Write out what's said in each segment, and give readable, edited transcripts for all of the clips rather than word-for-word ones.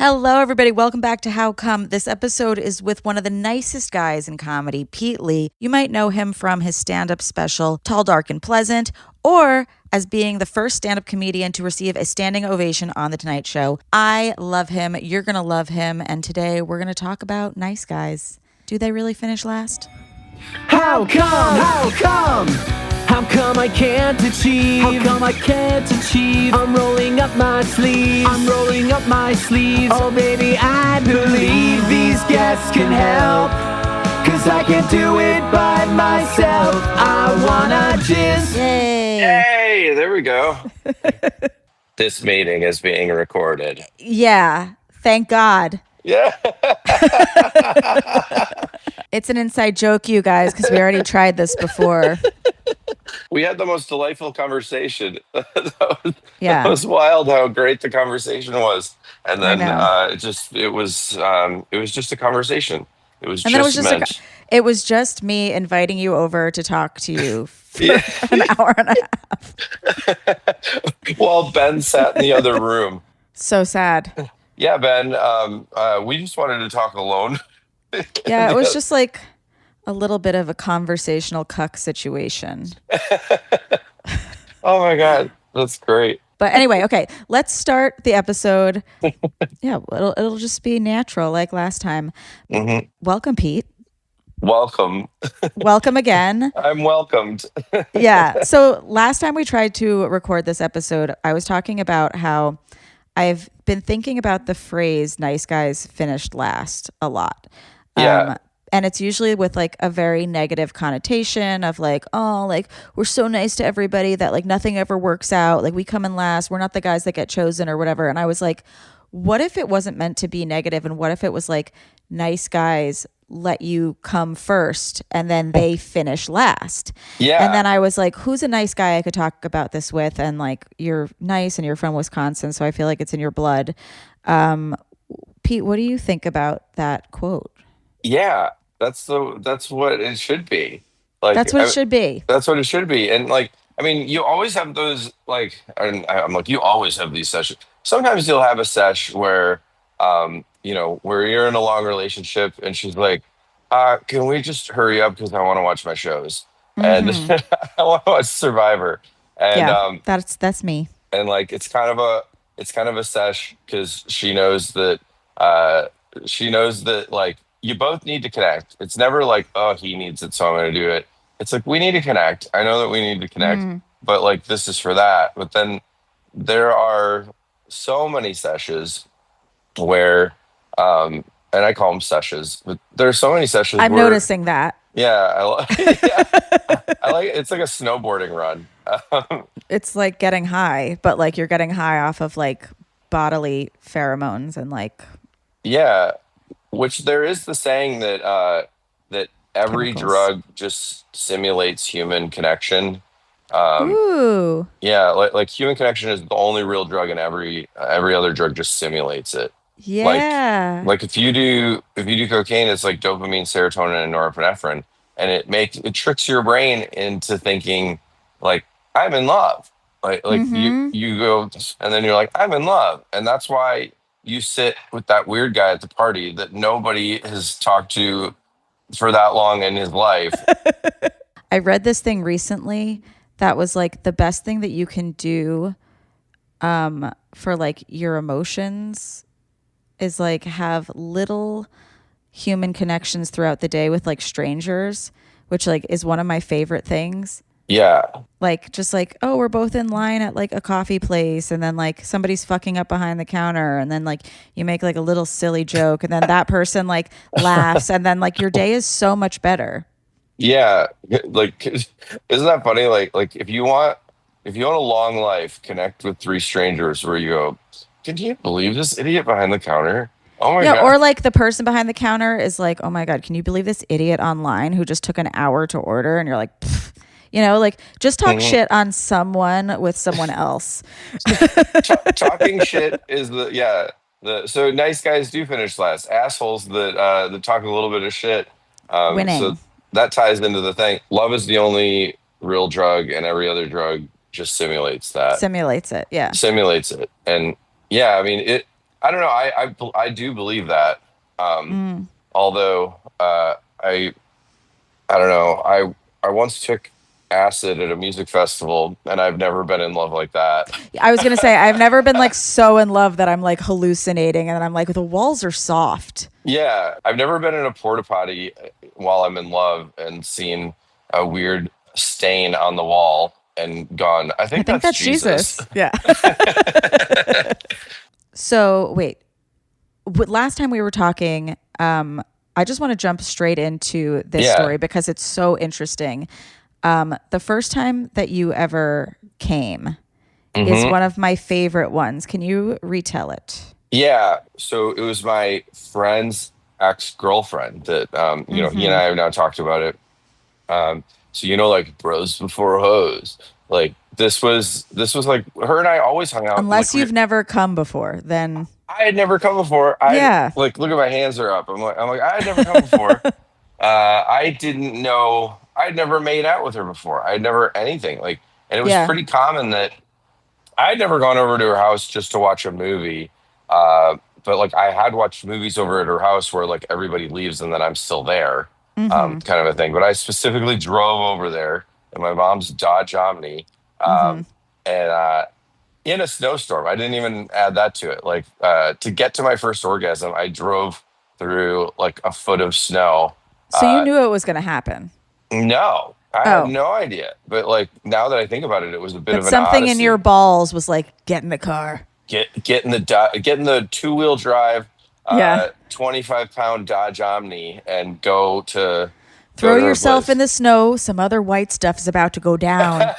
Hello, everybody. Welcome back to How Come. This episode is with one of the nicest guys in comedy, Pete Lee. You might know him from his stand-up special, Tall, Dark, and Pleasant, or as being the first stand-up comedian to receive a standing ovation on The Tonight Show. I love him. You're going to love him. And today we're going to talk about nice guys. Do they really finish last? How come? How come? How come I can't achieve? How come I can't achieve? I'm rolling up my sleeves. I'm rolling up my sleeves. Oh baby, I believe these guests can help. Cause I can't do it by myself. I wanna jizz. Yay. Hey, there we go. This meeting is being recorded. Yeah. Thank God. Yeah. It's an inside joke, you guys, because we already tried this before. We had the most delightful conversation. Yeah. It was wild how great the conversation was. And then I it was just a conversation. It was And just then it was just meant. it was just me inviting you over to talk to you for an hour and a half. While Ben sat in the other room. So sad. Yeah, Ben, we just wanted to talk alone. Yeah, it was just like a little bit of a conversational cuck situation. Oh my God, that's great. But anyway, okay, let's start the episode. Yeah, it'll just be natural like last time. Mm-hmm. Welcome, Pete. Welcome. Welcome again. I'm welcomed. Yeah. So last time we tried to record this episode, I was talking about how I've been thinking about the phrase nice guys finished last a lot. Yeah. And it's usually with like a very negative connotation of like, oh, like we're so nice to everybody that like nothing ever works out. Like we come in last. We're not the guys that get chosen or whatever. And I was like, what if it wasn't meant to be negative? And what if it was like nice guys let you come first and then they finish last? Yeah. And then I was like, who's a nice guy I could talk about this with? And like, you're nice and you're from Wisconsin, so I feel like it's in your blood. Pete, what do you think about that quote? Yeah, that's what it should be. Like That's what it should be. That's what it should be. And like, I mean, you always have those like, and I'm like, you always have these sessions. Sometimes you'll have a sesh where, where you're in a long relationship and she's like, can we just hurry up because I want to watch my shows and I want to watch Survivor. And Yeah, that's me. and like it's kind of a sesh because she knows that like you both need to connect. It's never like, oh, he needs it, so I'm going to do it. It's like, we need to connect. I know that we need to connect, but like, this is for that. But then there are so many sessions where, and I call them sessions, but there's so many sessions. I'm noticing that. Yeah. I like, it's like a snowboarding run. It's like getting high, but like you're getting high off of like bodily pheromones and like. Yeah. Which there is the saying that every Chemicals. drug just simulates human connection. Ooh. Yeah, like human connection is the only real drug, and every other drug just simulates it. Yeah. Like if you do cocaine, it's like dopamine, serotonin, and norepinephrine, and it tricks your brain into thinking like, I'm in love. Like you go and then you're like, I'm in love, and that's why you sit with that weird guy at the party that nobody has talked to for that long in his life. I read this thing recently that was like the best thing that you can do for like your emotions is like have little human connections throughout the day with like strangers, which like is one of my favorite things. Yeah. Like just like, oh, we're both in line at like a coffee place and then like somebody's fucking up behind the counter and then like you make like a little silly joke and then that person like laughs and then like your day is so much better. Yeah. Like, isn't that funny? Like if you want a long life, connect with three strangers where you go, can you believe this idiot behind the counter? Oh my God. Or like the person behind the counter is like, oh my God, can you believe this idiot online who just took an hour to order? And you're like, pfft. Like just talk shit on someone with someone else. Talking shit is so nice guys do finish last. Assholes that talk a little bit of shit. Winning. So that ties into the thing. Love is the only real drug, and every other drug just simulates that. Simulates it, yeah. Simulates it, and yeah, I mean it. I don't know. I do believe that. Um, although I don't know. I once took acid at a music festival, and I've never been in love like that. I was gonna say I've never been like so in love that I'm like hallucinating, and then I'm like the walls are soft. Yeah, I've never been in a porta potty while I'm in love and seen a weird stain on the wall and gone, I I think think that's that's Jesus. Jesus. Yeah. So wait, last time we were talking, I just want to jump straight into this Yeah. story because it's so interesting. The first time that you ever came is hmm one of my favorite ones. Can you retell it? Yeah. So it was my friend's ex-girlfriend that, he and I have now talked about it. So like bros before hoes. Like this was like her and I always hung out. Like Unless you've never come before, then I had never come before. I yeah, like look at my hands are up. I'm like I had never come before. I didn't know. I'd never made out with her before. I'd never anything like, and it was yeah, pretty common that I'd never gone over to her house just to watch a movie. But like I had watched movies over at her house where like everybody leaves and then I'm still there, kind of a thing. But I specifically drove over there in my mom's Dodge Omni, and in a snowstorm. I didn't even add that to it. Like to get to my first orgasm, I drove through like a foot of snow. so you knew it was going to happen. No, I had Oh, no idea. But like now that I think about it, it was a bit but of an something in your odyssey. balls was like, get in the car. Get in the two-wheel drive, Yeah. 25-pound Dodge Omni and go Throw to her yourself in place. the snow. Some other white stuff is about to go down.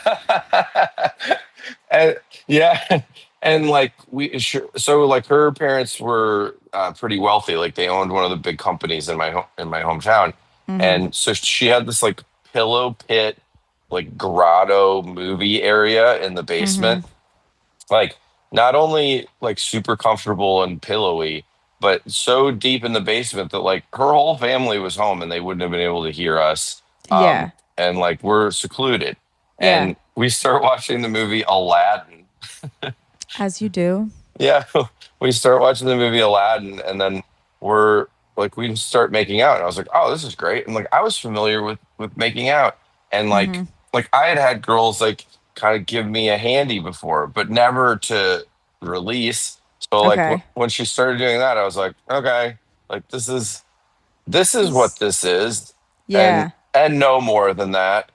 And yeah, and like so like her parents were pretty wealthy. Like they owned one of the big companies in my hometown, and so she had this like pillow pit, like grotto movie area in the basement. Like not only like super comfortable and pillowy, but so deep in the basement that like her whole family was home and they wouldn't have been able to hear us. Yeah. And like we're secluded, Yeah. and we start watching the movie Aladdin. As you do. Yeah, we start watching the movie Aladdin, and then we're like, we start making out, and I was like, oh, this is great. And like, I was familiar with making out, and like I had girls like kind of give me a handy before, but never to release. So like Okay. when she started doing that, I was like, okay, like this is what this is, and Yeah. no more than that.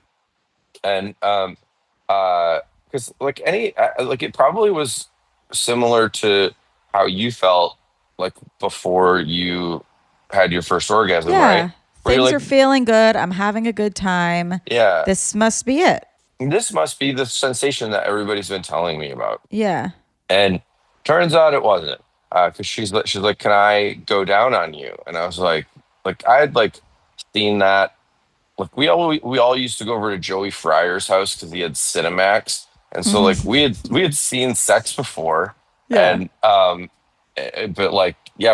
And because like any like it probably was similar to how you felt like before you had your first orgasm, right? Yeah. Where you're Things like, are feeling good. I'm having a good time. yeah, This must be it. this must be the sensation that everybody's been telling me about. Yeah. And turns out it wasn't. Because she's like, can I go down on you? And I was like I had like seen that. Like we all used to go over to Joey Fryer's house because he had Cinemax, and so like we had seen sex before, Yeah. and but like yeah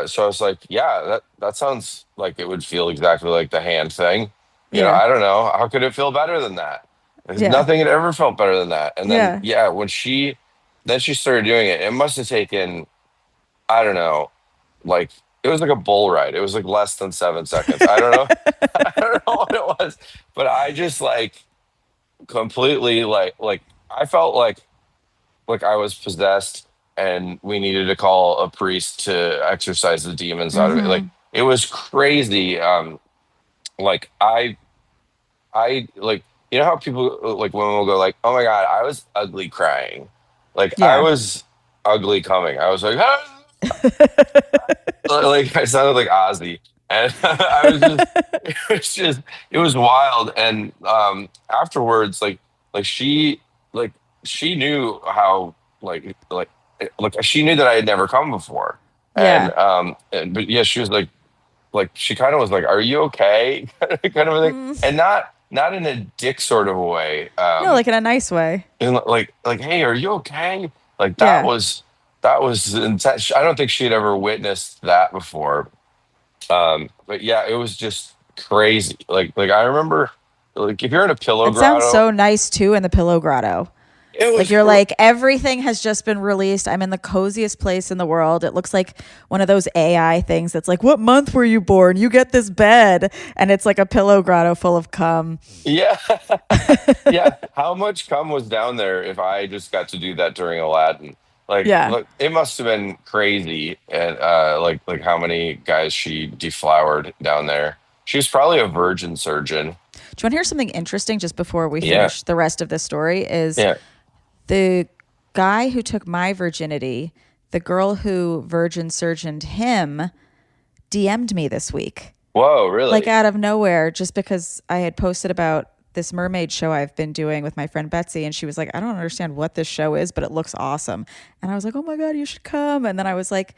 so I was like, yeah, that sounds like it would feel exactly like the hand thing. Yeah. I don't know how could it feel better than that. There's Yeah. nothing had ever felt better than that. And then Yeah. yeah, when she started doing it, it must have taken, I don't know, like it was like a bull ride. It was like less than 7 seconds. I don't know. I don't know what it was, but I just like completely like I felt like I was possessed and we needed to call a priest to exorcise the demons out of it. Like it was crazy. Like I like how people like women will go like, oh my god, I was ugly crying. Like I Yeah. was ugly coming. I was like, ah! Like I sounded like Ozzy, and I was just, it was wild. And afterwards, like she, like she knew how, like she knew that I had never come before, Yeah. but yeah, she was like she kind of was like, "Are you okay?" kind of a thing, and not in a dick sort of a way. No, like in a nice way. And like, hey, are you okay? Like Yeah. that was intense. I don't think she had ever witnessed that before. But yeah, it was just crazy. Like I remember, like if you're in a pillow It sounds grotto, so nice too in the pillow grotto. It Like was you're like, everything has just been released. I'm in the coziest place in the world. It looks like one of those AI things that's like, what month were you born? You get this bed. And it's like a pillow grotto full of cum. yeah. Yeah. How much cum was down there if I just got to do that during Aladdin? Like, Yeah. look, it must have been crazy. And like how many guys she deflowered down there. She was probably a virgin surgeon. Do you want to hear something interesting just before we Yeah. finish the rest of this story? Is Yeah. the guy who took my virginity, the girl who virgin surgeoned him, DM'd me this week. Whoa, really? Like out of nowhere, just because I had posted about this mermaid show I've been doing with my friend Betsy. And she was like, I don't understand what this show is, but it looks awesome. And I was like, oh my God, you should come. And then I was like,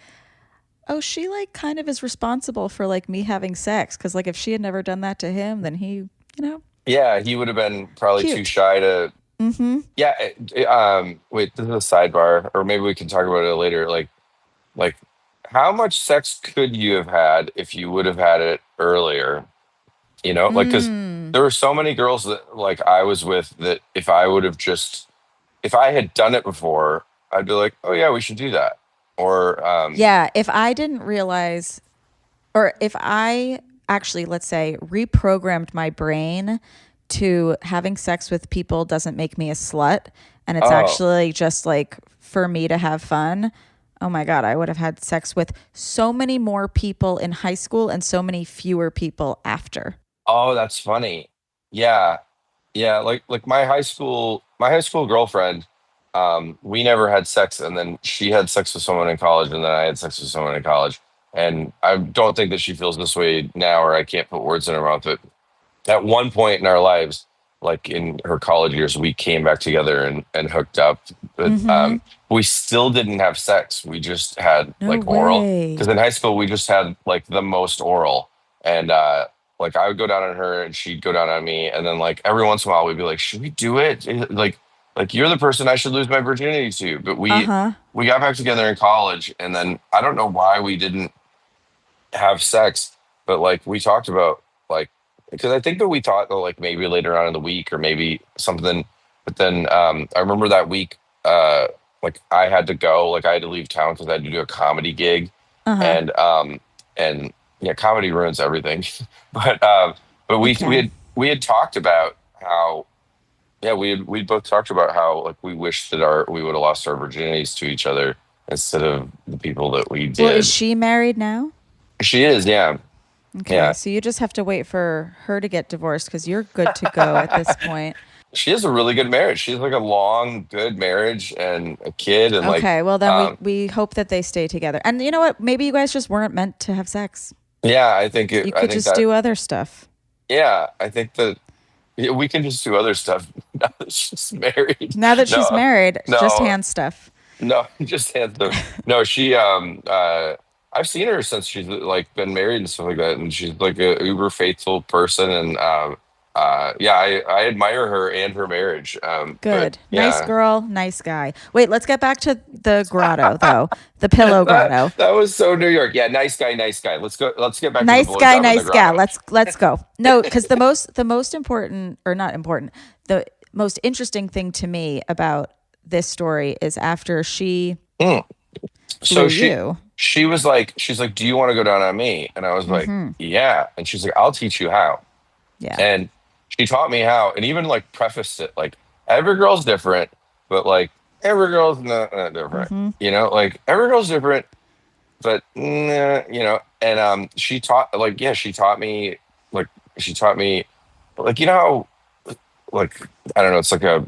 oh, she like kind of is responsible for like me having sex. Cause like if she had never done that to him, then he, Yeah, he would have been probably too cute. shy to. Mm-hmm. Yeah. Wait, this is a sidebar, or maybe we can talk about it later. Like, how much sex could you have had if you would have had it earlier? Like, because there were so many girls that like I was with that if I had done it before, I'd be like, oh yeah, we should do that. Or Yeah. If I didn't realize, or if I actually, let's say, reprogrammed my brain to having sex with people doesn't make me a slut, and it's oh, actually just like for me to have fun. Oh my God, I would have had sex with so many more people in high school and so many fewer people after. oh, that's funny. Yeah, yeah. Like my high school girlfriend. We never had sex, and then she had sex with someone in college, and then I had sex with someone in college. And I don't think that she feels this way now, or I can't put words in her mouth. But at one point in our lives, like in her college years, we came back together and hooked up. But we still didn't have sex. We just had No like oral. way. Because in high school, we just had like the most oral. And like I would go down on her and she'd go down on me. And then like every once in a while, we'd be like, should we do it? Like you're the person I should lose my virginity to. But Uh-huh. we got back together in college. And then I don't know why we didn't have sex, but like we talked about like because I think that we thought that like maybe later on in the week or maybe something, but then I remember that week like I had to go, like I had to leave town because I had to do a comedy gig, Uh-huh. and yeah, comedy ruins everything. But It we can. had talked about how yeah we both talked about how like we wished that we would have lost our virginities to each other instead of the people that we Well, is did. she married now? She is, yeah. Okay, Yeah, so you just have to wait for her to get divorced because you're good to go at this point. she has a really good marriage. She's like a long, good marriage and a kid, and like, Okay, well then we um, we hope that they stay together. And you know what? Maybe you guys just weren't meant to have sex. yeah, You I could think just that, do other stuff. yeah, I think that yeah, we can just do other stuff now that she's married. Now that she's No, married, just no, hand stuff. no, just handsome. No, I've seen her since she's like been married and stuff like that, and she's like a uber faithful person, and yeah, I admire her and her marriage. But Good. Nice yeah. girl, nice guy. Wait, let's get back to the grotto though. The pillow grotto. That was so New York. Yeah, nice guy, nice guy. Let's go. Let's get back to the Nice guy, blowjob in the nice gal. grotto. Let's go. No, because the most important, or not important, the most interesting thing to me about this story is after she Mm. blew So you. she's like, do you want to go down on me? And I was like, yeah. And she's like, I'll teach you how. Yeah. And she taught me how, and even like prefaced it like every girl's different, but like every girl's not different. Like every girl's different, but nah, and she taught me like she taught me like how like I don't know, it's like a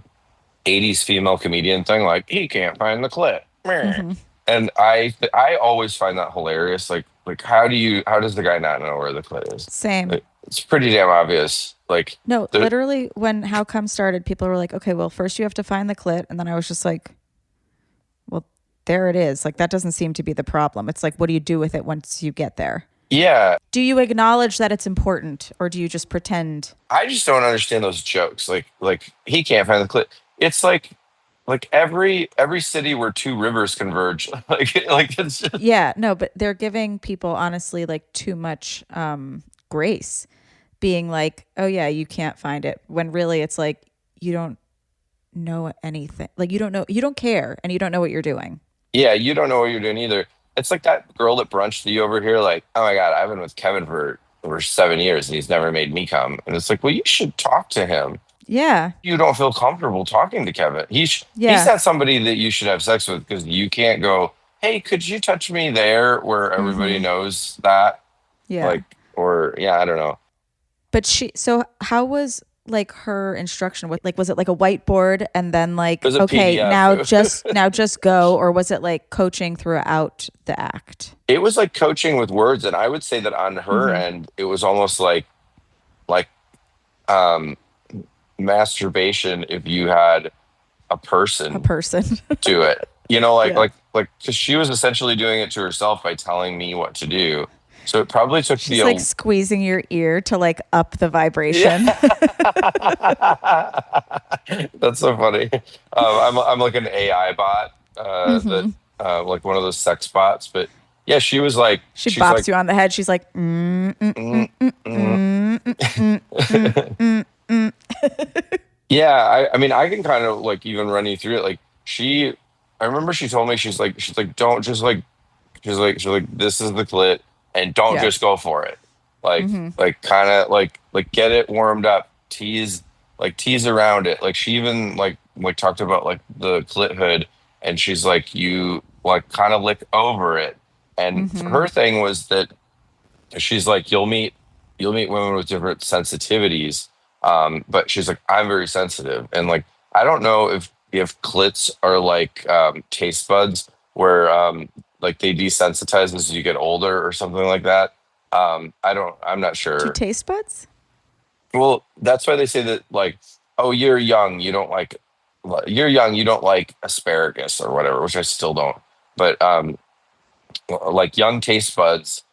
80s female comedian thing, like he can't find the clit. Meh. hmm And I always find that hilarious. Like how does the guy not know where the clit is? Same. Like, it's pretty damn obvious. Like No, the literally, when How Come started, people were like, okay, well, first you have to find the clit. And then I was just like, well, there it is. Like, that doesn't seem to be the problem. It's like, what do you do with it once you get there? yeah, Do you acknowledge that it's important or do you just pretend? I just don't understand those jokes. Like he can't find the clit. It's like every city where two rivers converge. Like it's just Yeah, no, but they're giving people, honestly, like too much grace, being like, oh, yeah, you can't find it. When really it's like, you don't know anything. Like, you don't care, and you don't know what you're doing. Yeah, you don't know what you're doing either. It's like that girl that brunched you over here, like, oh my God, I've been with Kevin for over 7 years and he's never made me come. And it's like, well, you should talk to him. Yeah. You don't feel comfortable talking to Kevin. He's Yeah. not somebody that you should have sex with because you can't go, hey, could you touch me there where everybody knows that? Yeah. Like, or yeah, I don't know. But so how was like her instruction with, like, was it like a whiteboard and then like, It was a okay, PDF. now just go, or was it like coaching throughout the act? It was like coaching with words, and I would say that on her end, it was almost like um masturbation if you had a person do it. You know, like because she was essentially doing it to herself by telling me what to do. So it probably took She's like squeezing your ear to like up the vibration. Yeah. That's so funny. I'm like an AI bot, that like one of those sex bots. But yeah, she was like, she bops you on the head. She's like, Yeah, I mean, I can kind of like even run you through it. Like I remember she told me she's like don't just like she's like this is the clit and don't just go for it. Like kind of like get it warmed up, tease around it. Like she even like talked about like the clit hood, and she's like, you like kind of lick over it. And her thing was that she's like, you'll meet women with different sensitivities. But she's like, I'm very sensitive. And like, I don't know if clits are like taste buds where like they desensitize as you get older or something like that. I'm not sure. Do taste buds? Well, that's why they say that, like, oh, you're young, you don't like asparagus or whatever, which I still don't. But like young taste buds,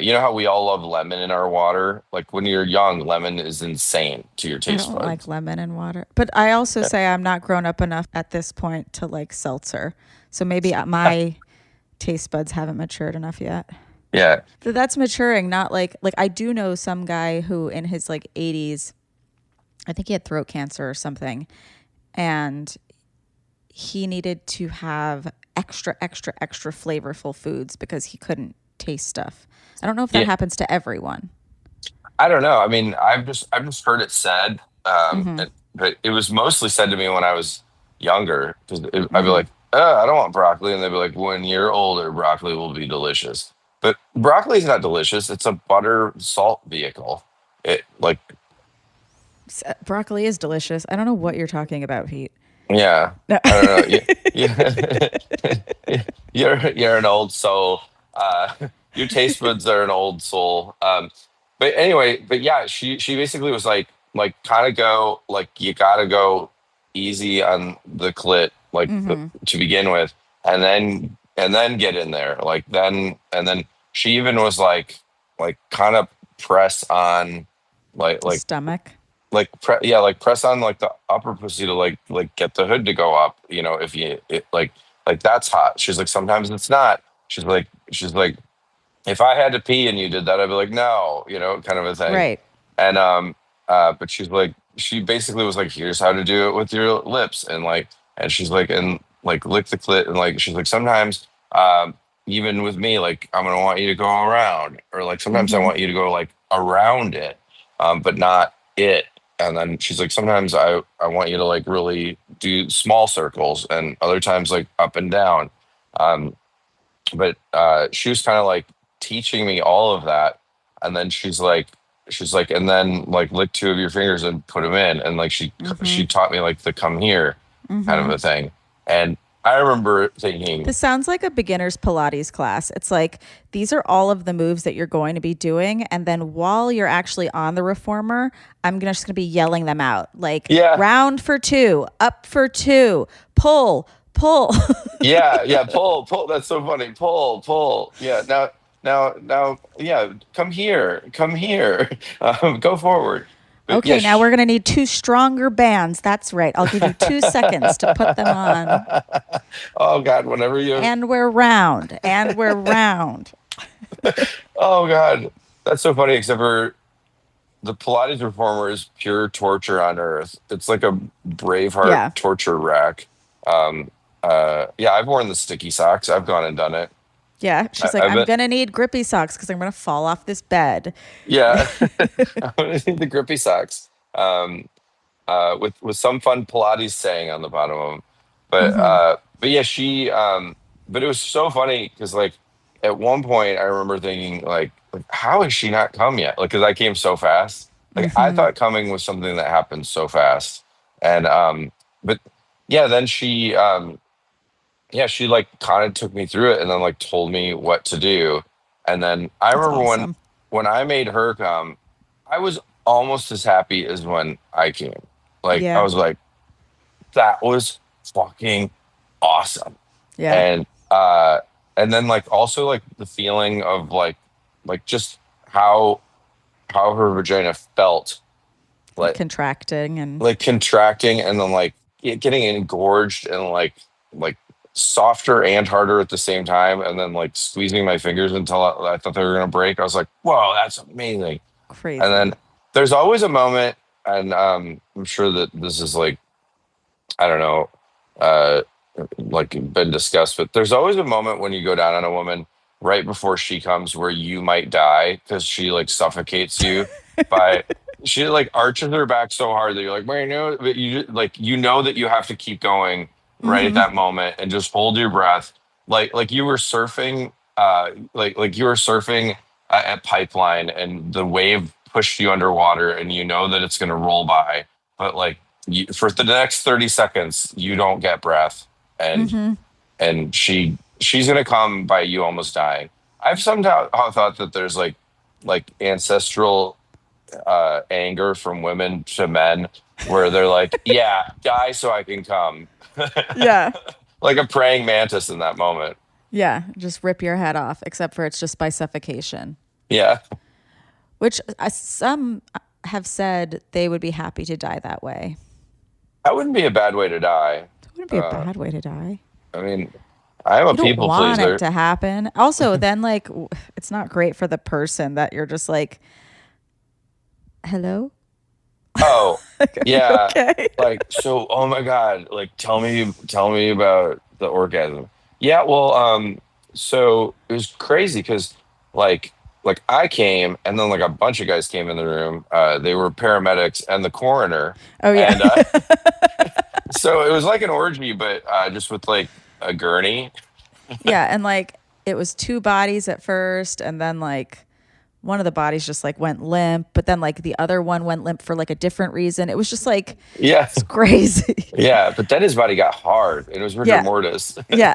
you know how we all love lemon in our water? Like when you're young, lemon is insane to your taste buds. I don't like lemon in water. But I also say I'm not grown up enough at this point to like seltzer. So maybe my taste buds haven't matured enough yet. Yeah. That's maturing, not like I do know some guy who in his like 80s, I think he had throat cancer or something, and he needed to have extra flavorful foods because he couldn't taste stuff. I don't know if that happens to everyone. I don't know. I mean, I've just heard it said, but it was mostly said to me when I was younger, because I'd be like, I don't want broccoli, and they'd be like, when you're older, broccoli will be delicious. But broccoli is not delicious. It's a butter salt vehicle. It like broccoli is delicious. I don't know what you're talking about, Pete. Yeah, no. I don't know. You're an old soul. Your taste buds are an old soul. But anyway, yeah, she basically was like kind of go like you gotta go easy on the clit to begin with, and then get in there and then she even was like kind of press on like stomach. Press on like the upper pussy to like get the hood to go up. You know, if you like that's hot. She's like, sometimes it's not. She's like, if I had to pee and you did that, I'd be like, no, you know, kind of a thing. Right. And but she's like, she basically was like, here's how to do it with your lips, and she's like, and like lick the clit, and like she's like, sometimes even with me, like I'm gonna want you to go around, or like sometimes I want you to go like around it, but not it. And then she's like, sometimes I want you to like really do small circles, and other times like up and down. But she was kind of like teaching me all of that. And then she's like, and then like lick two of your fingers and put them in. And like she taught me like the come here kind of a thing. And I remember thinking, this sounds like a beginner's Pilates class. It's like, these are all of the moves that you're going to be doing. And then while you're actually on the reformer, I'm just going to be yelling them out. Like, round for 2, up for 2, pull. yeah, pull. That's so funny. Pull. Yeah. Now, yeah, come here. Go forward. But okay, now we're going to need 2 stronger bands. That's right. I'll give you 2 seconds to put them on. Oh, God, whenever you... And we're round. Oh, God. That's so funny, except for the Pilates reformer is pure torture on earth. It's like a Braveheart Yeah. torture rack. Um, yeah, I've worn the sticky socks. I've gone and done it. Yeah. She's like, I've I'm been, going to need grippy socks because I'm going to fall off this bed. yeah, I need the grippy socks. With some fun Pilates saying on the bottom of them. But yeah, but it was so funny because like at one point I remember thinking like how is she not come yet? Like because I came so fast. Like I thought coming was something that happened so fast, and but yeah, then she like kind of took me through it and then like told me what to do, and then I That's remember awesome. when I made her come, I was almost as happy as when I came. Like I Yeah. was like, that was fucking awesome. Yeah. And and then like also like the feeling of like just how her vagina felt like Contracting and contracting and then like getting engorged and like softer and harder at the same time and then like squeezing my fingers until I thought they were gonna break. I was like, whoa, that's amazing. And crazy. then there's always a moment, and I'm sure that this is like, I don't know, uh, like been discussed, but there's always a moment when you go down on a woman right before she comes where you might die because she like suffocates you by she like arches her back so hard that you're like, wait, no, but you know that you have to keep going right at that moment and just hold your breath, like you were surfing, like you were surfing at Pipeline and the wave pushed you underwater and you know that it's going to roll by, but like for the next 30 seconds you don't get breath, and she's gonna come by you almost dying. I've somehow thought that there's like ancestral anger from women to men where they're like, yeah, die so I can come. Yeah. Like a praying mantis in that moment. Yeah. Just rip your head off, except for it's just by suffocation, Yeah. which some have said they would be happy to die that way. That wouldn't be a bad way to die. It wouldn't be a bad way to die. I mean, I am a You don't people want pleaser. it to happen. Also, then like it's not great for the person that you're just like, hello? Oh, yeah. Okay. Like, so, oh my God, like tell me about the orgasm. Yeah, well, so it was crazy because like I came and then like a bunch of guys came in the room. They were paramedics and the coroner. Oh yeah. And so it was like an orgy, but just with like a gurney. Yeah, and like it was two bodies at first, and then like one of the bodies just like went limp, but then like the other one went limp for like a different reason. It was just like Yeah. it's crazy. Yeah. But then his body got hard. It was rigor Yeah. mortis. Yeah.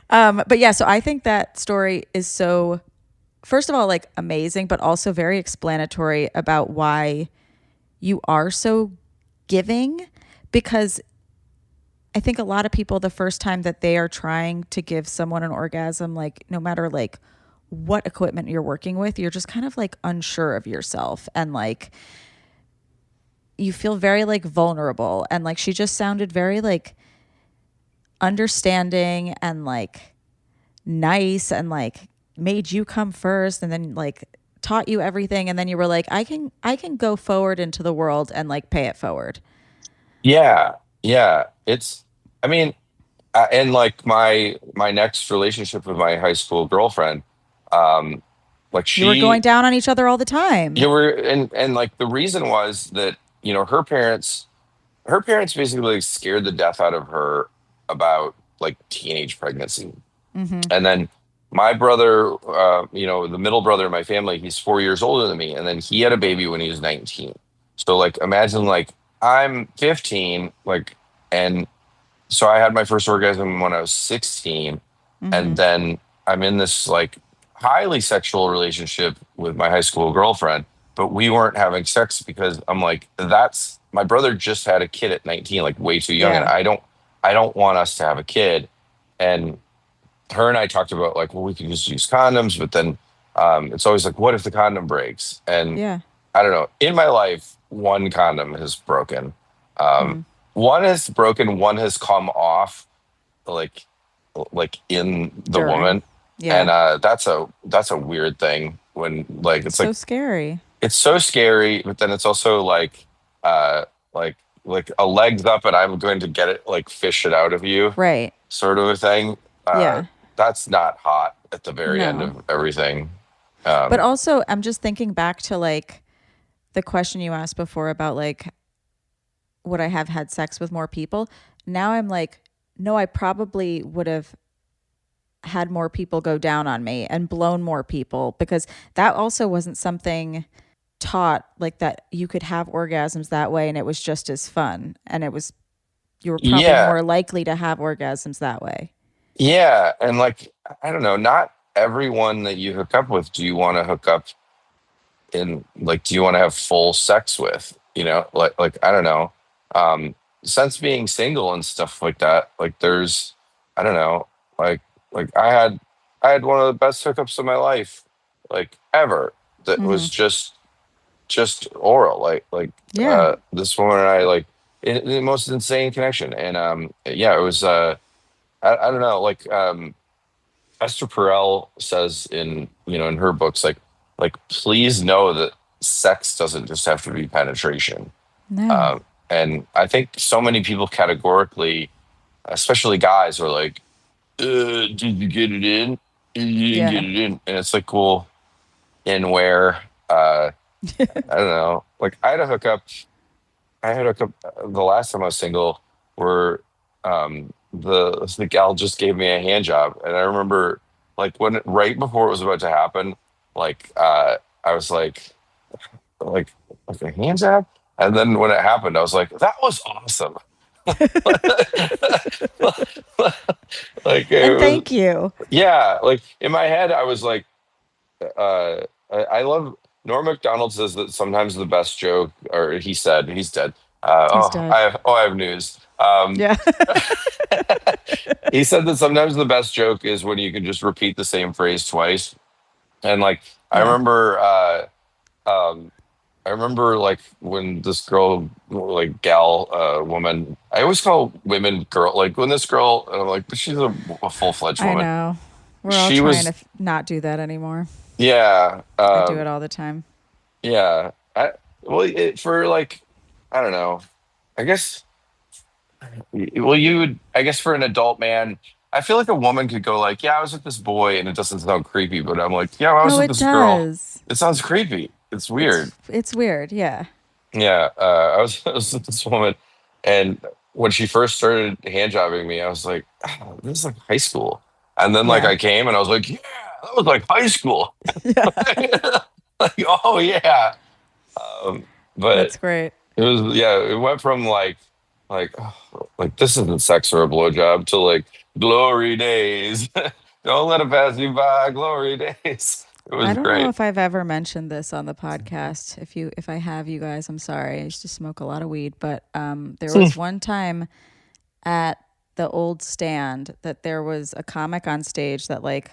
But yeah, so I think that story is so, first of all, like amazing, but also very explanatory about why you are so giving, because I think a lot of people, the first time that they are trying to give someone an orgasm, like no matter like what equipment you're working with, you're just kind of like unsure of yourself and like you feel very like vulnerable. And like she just sounded very like understanding and like nice and like made you come first and then like taught you everything. And then you were like, I can go forward into the world and like pay it forward. Yeah. Yeah. I mean, and like my next relationship with my high school girlfriend, like You were going down on each other all the time. you were, and like the reason was that, her parents basically scared the death out of her about like teenage pregnancy. And then my brother, the middle brother in my family, he's 4 years older than me. And then he had a baby when he was 19. So like, imagine like I'm 15, like, and so I had my first orgasm when I was 16. And then I'm in this like highly sexual relationship with my high school girlfriend, but we weren't having sex because I'm like, my brother just had a kid at 19, like way too young. Yeah. And I don't want us to have a kid. And her and I talked about like, well, we can just use condoms, but then it's always like, what if the condom breaks? And Yeah. I don't know. In my life, one condom has broken. One has broken. One has come off, like in the During. woman, Yeah. and that's a weird thing. when like it's so like scary. it's so scary, but then it's also uh like like a legs up and I'm going to get it, like fish it out of you, Right. sort of a thing. Yeah. That's not hot at the very end No. of everything. But Um also, I'm just thinking back to like the question you asked before about like, would I have had sex with more people? Now I'm like, no, I probably would have had more people go down on me and blown more people, because that also wasn't something taught, like that you could have orgasms that way and it was just as fun. And it was, you were probably yeah, more likely to have orgasms that way. yeah, and like I don't know, not everyone that you hook up with do you want to hook up in, like do you want to have full sex with, like I don't know. um since being single and stuff like that, like there's, I don't know, like I had one of the best hookups of my life, like ever, that was just oral, Yeah. this woman and I, like the most insane connection. And yeah, it was I don't know, like Esther Perel says in, in her books, like please know that sex doesn't just have to be penetration. No. And I think so many people categorically, especially guys, are like, did you get it in? You didn't get Yeah. it in. And it's like, well, in where? I don't know. Like I had a hookup. I had a hookup the last time I was single, where the gal just gave me a hand job, and I remember like when right before it was about to happen, like I was like like a hand job, and then when it happened, I was like, that was awesome. Like it And was, thank you. yeah. Like in my head, I was like, I love Norm Macdonald says that sometimes the best joke, or he said he's dead. He's dead. I have news. Yeah. He said that sometimes the best joke is when you can just repeat the same phrase twice. And like I Yeah. remember, um, I remember like when this girl, like gal, woman. I always call women girl. Like when this girl, and I'm like, but she's a full fledged I woman. know. We're all She trying to was, not do that anymore. yeah. I do it all the time. Yeah. Well, for like, I don't know. I guess, well, you would, I guess for an adult man, I feel like a woman could go like, yeah, I was with this boy and it doesn't sound creepy, but I'm like, yeah, I was No, with it this girl. does. It sounds creepy. It's weird. It's weird. Yeah. Yeah. I was, I was with this woman, and when she first started hand jobbing me, I was like, oh, this is like high school. And then like Yeah. I came and I was like, yeah, that was like high school. Yeah. Like, oh yeah. But That's great. it was, yeah, it went from like this isn't sex or a blowjob to like glory days. Don't let it pass you by, glory days. It I was don't know great. if I've ever mentioned this on the podcast. If I have, you guys, I'm sorry. I used to smoke a lot of weed, but there was one time at the old stand that there was a comic on stage that like,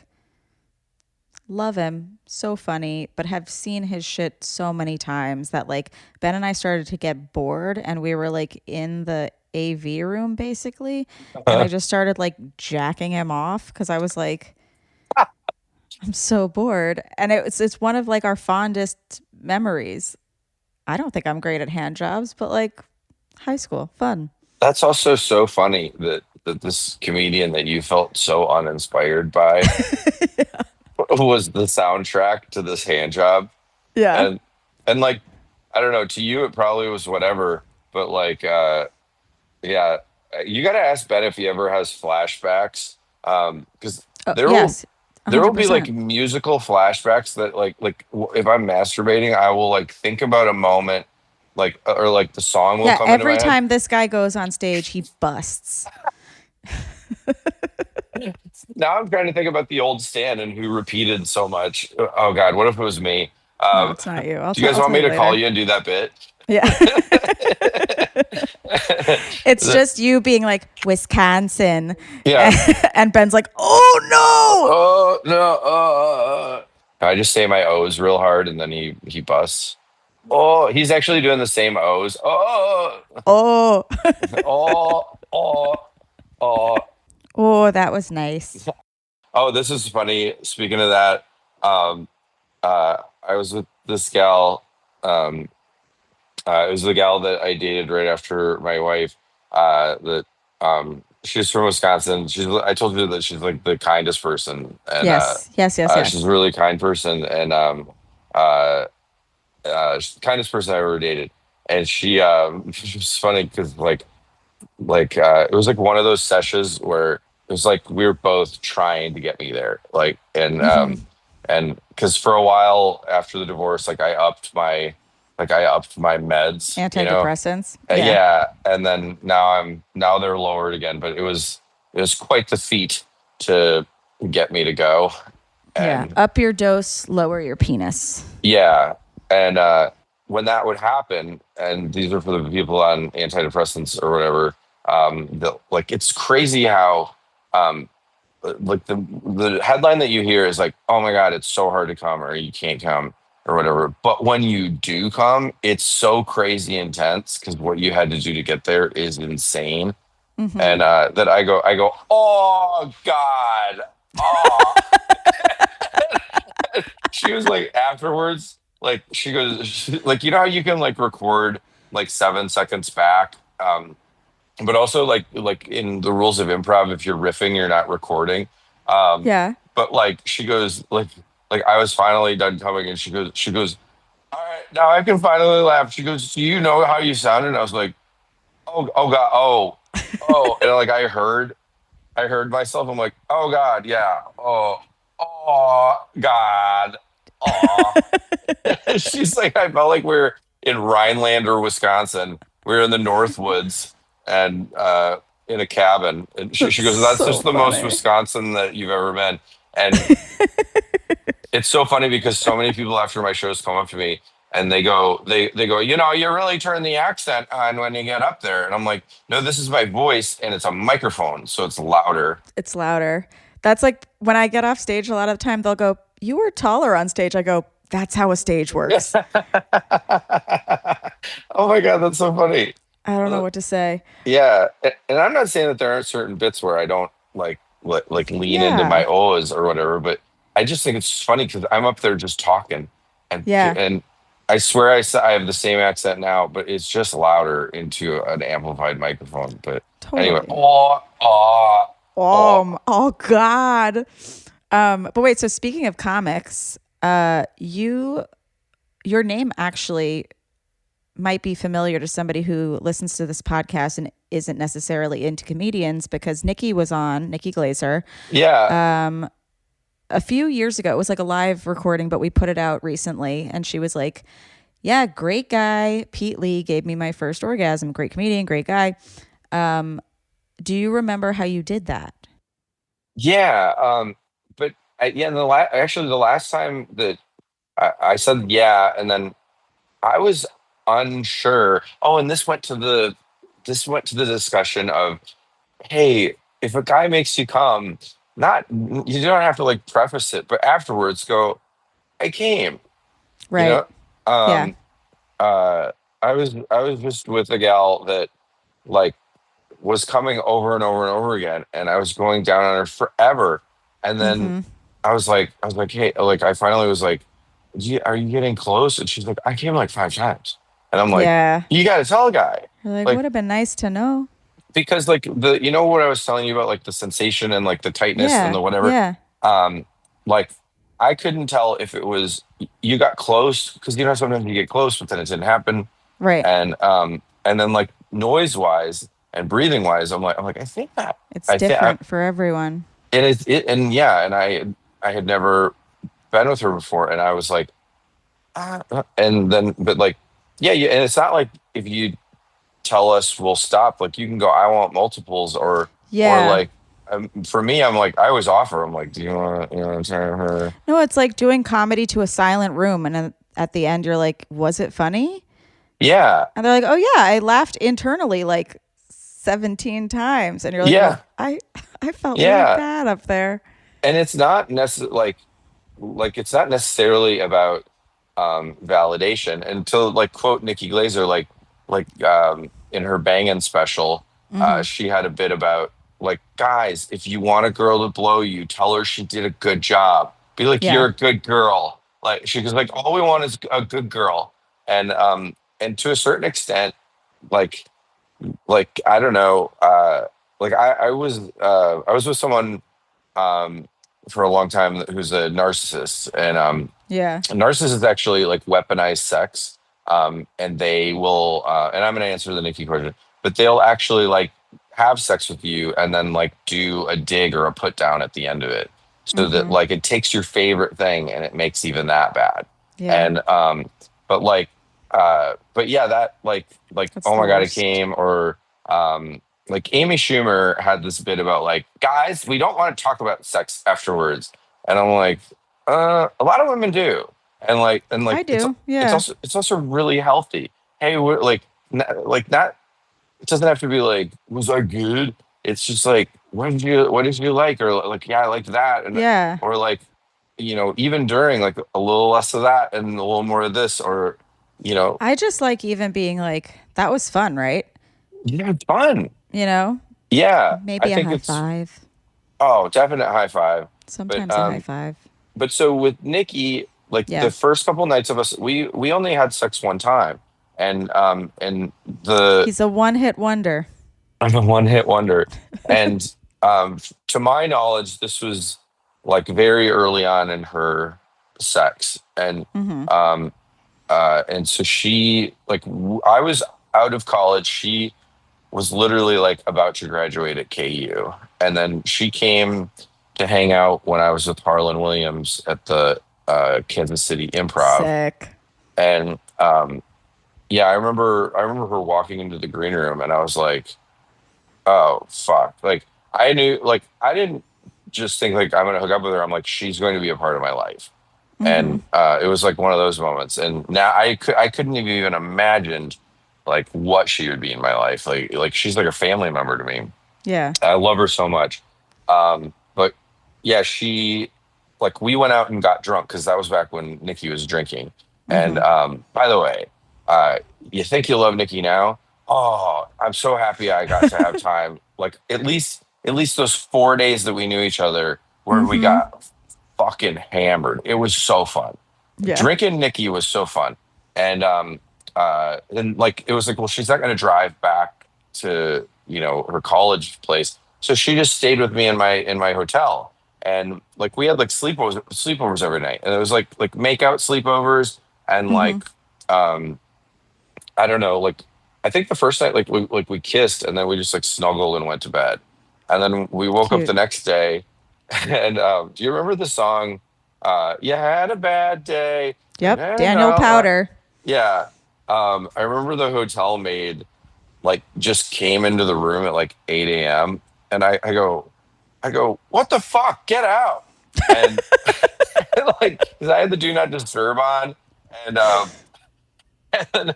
love him, so funny, but have seen his shit so many times that like Ben and I started to get bored, and we were like in the AV room basically, and I just started like jacking him off because I was like, I'm so bored. And it's one of like our fondest memories. I don't think I'm great at hand jobs, but like high school, fun. That's also so funny that this comedian that you felt so uninspired by was the soundtrack to this hand job. Yeah. And like I don't know, to you it probably was whatever, but like yeah, you got to ask Ben if he ever has flashbacks, because Oh, there will yes. there will be like 100%. musical flashbacks that if I'm masturbating, I will like think about a moment, like or like the song will Yeah, come into every my head. time this guy goes on stage, he busts. Now I'm trying to think about the old Stan and who repeated so much. Oh God, what if it was me? No, it's not you. Do you guys I'll want tell me you to call later. you and do that bit? Yeah. It's just you being like Wisconsin. Yeah. And Ben's like, "Oh Oh no! I just say my O's real hard, and then he busts. Oh, he's actually doing the same O's. Oh, no." Oh. oh, oh, oh. Oh, that was nice. Oh, this is funny. Speaking of that, um, I was with this gal. Um, it was the gal that I dated right after my wife. That she's from Wisconsin. I told you that she's like the kindest person, and she's Yes. a really kind person, and uh, she's the kindest person I ever dated. And she she was funny because it was like one of those sessions where it was like we were both trying to get me there, like and because for a while after the divorce, I upped my meds, Antidepressants. Yeah. yeah, and then now they're lowered again, but it was quite the feat to get me to go. Yeah. And Up your dose, lower your penis. yeah, and when that would happen, and these are for the people on antidepressants or whatever, like it's crazy how um, like the headline that you hear is like, oh my god, it's so hard to come, or you can't come, or whatever. But when you do come, it's so crazy intense because what you had to do to get there is insane. Mm-hmm. And that I go, oh god, oh. She was like afterwards, like she goes, like you know how you can like record like 7 seconds back, but also like in the rules of improv, if you're riffing, you're not recording. Yeah. But like she goes, like I was finally done coming, and she goes, all right, now I can finally laugh. She goes, do you know how you sounded? And I was like, oh god, oh, and like I heard myself. I'm like, oh god, yeah, oh god. Aw. She's like, I felt like we're in Rhinelander, Wisconsin. We're in the Northwoods and in a cabin. And she goes, that's So just the most funny. Wisconsin that you've ever been. And it's so funny because so many people after my shows come up to me and they go, you really turn the accent on when you get up there. And I'm like, no, this is my voice and it's a microphone, so it's louder. It's louder. That's like when I get off stage, a lot of the time they'll go, you were taller on stage. I go, that's how a stage works. Oh my god, that's so funny. I don't know what to say. Yeah, and I'm not saying that there aren't certain bits where I don't like lean into Yeah. my O's or whatever, but I just think it's funny because I'm up there just talking, and Yeah. and I swear I have the same accent now, but it's just louder into an amplified microphone. But anyway, Totally. Oh God. But wait, so speaking of comics, your name actually might be familiar to somebody who listens to this podcast and isn't necessarily into comedians because Nikki Glaser, yeah, a few years ago. It was like a live recording, but we put it out recently. And she was like, yeah, great guy. Pete Lee gave me my first orgasm. Great comedian, great guy. Do you remember how you did that? yeah. But yeah, actually the last time that I said yeah, and then I was unsure. Oh, and this went to the discussion of, hey, if a guy makes you come, not you don't have to like preface it, but afterwards go, I came. You Right. know, Yeah. um, I was just with a gal that like was coming over and over and over again, and I was going down on her forever, and then Mm-hmm. I was like, hey, like I finally was like, are you getting close? And she's like, I came like 5 times, and I'm like, Yeah. you got to tell a guy. You're like, Like would have been nice to know. because like what I was telling you about like the sensation and like the tightness and Yeah. the whatever, Yeah. um like I couldn't tell if it was you got close because sometimes you get close but then it didn't happen, Right. and then like noise wise and breathing wise I'm like I think that It's I think different for everyone. and and yeah, and I had never been with her before, and I was like and then but like yeah, and it's not like if you tell us we'll stop, like you can go I want multiples or Yeah. like for me I'm like I always offer, I'm like, do you want to tell her? No, it's like doing comedy to a silent room. And then at the end, you're like, was it funny? Yeah, And they're like, oh, yeah, I laughed internally like 17 times. And you're like, yeah, well, I felt really yeah. bad up there. And it's not like it's not necessarily about validation. And to like quote Nikki Glaser, in her bangin' special, Mm-hmm. she had a bit about like, guys, if you want a girl to blow you, tell her she did a good job. Be like, Yeah. you're a good girl. Like she was like, all we want is a good girl, and to a certain extent, like I don't know, like I was with someone for a long time who's a narcissist, and Yeah. narcissists actually like weaponize sex, and they will, and I'm going to answer the Nikki question, but they'll actually like have sex with you and then like do a dig or a put down at the end of it, so that like it takes your favorite thing and it makes even that bad. Yeah. And but like but yeah, that like That's oh the my god, it worst. came, or like Amy Schumer had this bit about like, guys, we don't want to talk about sex afterwards, and I'm like, a lot of women do, and I like do. Yeah. it's also really healthy. Hey, we're like like not, it doesn't have to be like, was I good? It's just like, what did you like, or like, yeah, I liked that, and Yeah. or like, even during like a little less of that and a little more of this, or you know, I just like even being like, that was fun, right? yeah, it's fun. You know, Yeah, I maybe a think high it's, five, oh, definite high five. But sometimes a high five. but so with Nikki, like Yeah. the first couple nights of us, we only had sex one time, and the He's a one hit wonder. I'm a one hit wonder, and to my knowledge, this was like very early on in her sex, and so she like I was out of college. She was literally like about to graduate at KU. And then she came to hang out when I was with Harlan Williams at the Kansas City Improv. Sick. And yeah, I remember her walking into the green room, and I was like, oh fuck. Like I knew, like I didn't just think like I'm gonna hook up with her. I'm like, she's going to be a part of my life. And it was like one of those moments. And now I couldn't have even imagined like what she would be in my life. Like she's like a family member to me. Yeah. I love her so much. But yeah, she, like we went out and got drunk because that was back when Nikki was drinking. And by the way, you think you love Nikki now? Oh, I'm so happy I got to have time. Like at least those 4 days that we knew each other where we got fucking hammered. It was so fun. Yeah. Drinking Nikki was so fun. And then like it was like, well, she's not going to drive back to her college place, so she just stayed with me in my hotel, and like we had like sleepovers every night, and it was like make out sleepovers, and like I don't know, like I think the first night like we kissed, and then we just like snuggled and went to bed, and then we woke up Cute. the next day, and do you remember the song, you had a bad day? Yep. Daniel Powder. Yeah. I remember the hotel maid like just came into the room at like 8 a.m. and I go, what the fuck? Get out. And like, cause I had the do not disturb on, and and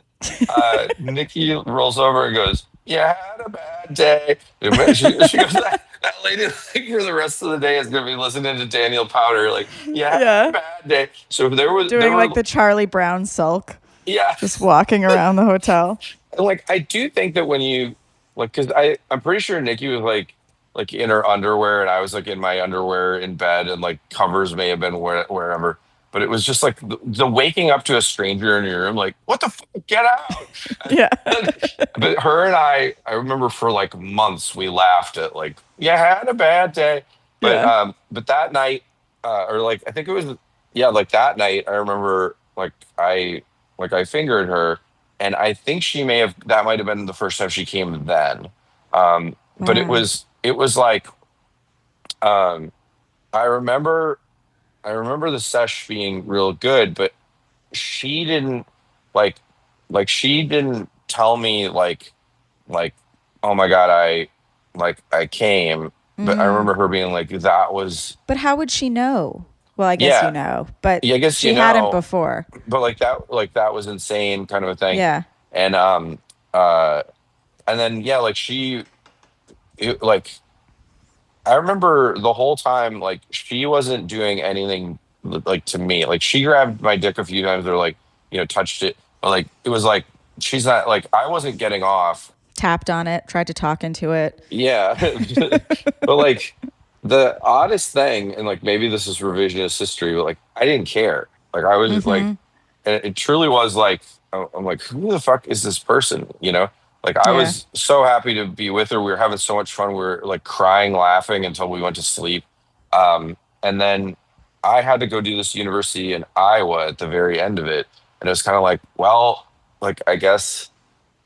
Nikki rolls over and goes, you had a bad day. And she goes, that lady like for the rest of the day is gonna be listening to Daniel Powder, like, you had Yeah. a bad day. So there Doing were, like the Charlie Brown sulk, yeah. just walking around the hotel. And like I do think that when you like, because I'm pretty sure Nikki was like in her underwear, and I was like in my underwear in bed, and like covers may have been wherever, but it was just like the waking up to a stranger in your room, like what the fuck, get out. Yeah. But her and I remember for like months we laughed at like, you had a bad day, but Yeah. but that night, or like I think it was, yeah, like that night I remember like I fingered her, and I think that might have been the first time she came then. But Wow. it was like, um, I remember the sesh being real good, but she didn't like, she didn't tell me like, oh my God, I came, but I remember her being like, that was, But how would she know? Well, I guess yeah, you know, but yeah, I guess she hadn't before. but like that was insane kind of a thing. Yeah. And uh and then yeah, like like I remember the whole time like she wasn't doing anything like to me. Like she grabbed my dick a few times, or like touched it, but like it was like she's not like, I wasn't getting off. Tapped on it, tried to talk into it. Yeah. But like the oddest thing, and like maybe this is revisionist history, but like I didn't care. Like I was like, and it truly was like, I'm like, who the fuck is this person? You know, like I Yeah. was so happy to be with her. We were having so much fun. We were like crying, laughing until we went to sleep. And then I had to go do this university in Iowa at the very end of it. And it was kind of like, well, like, I guess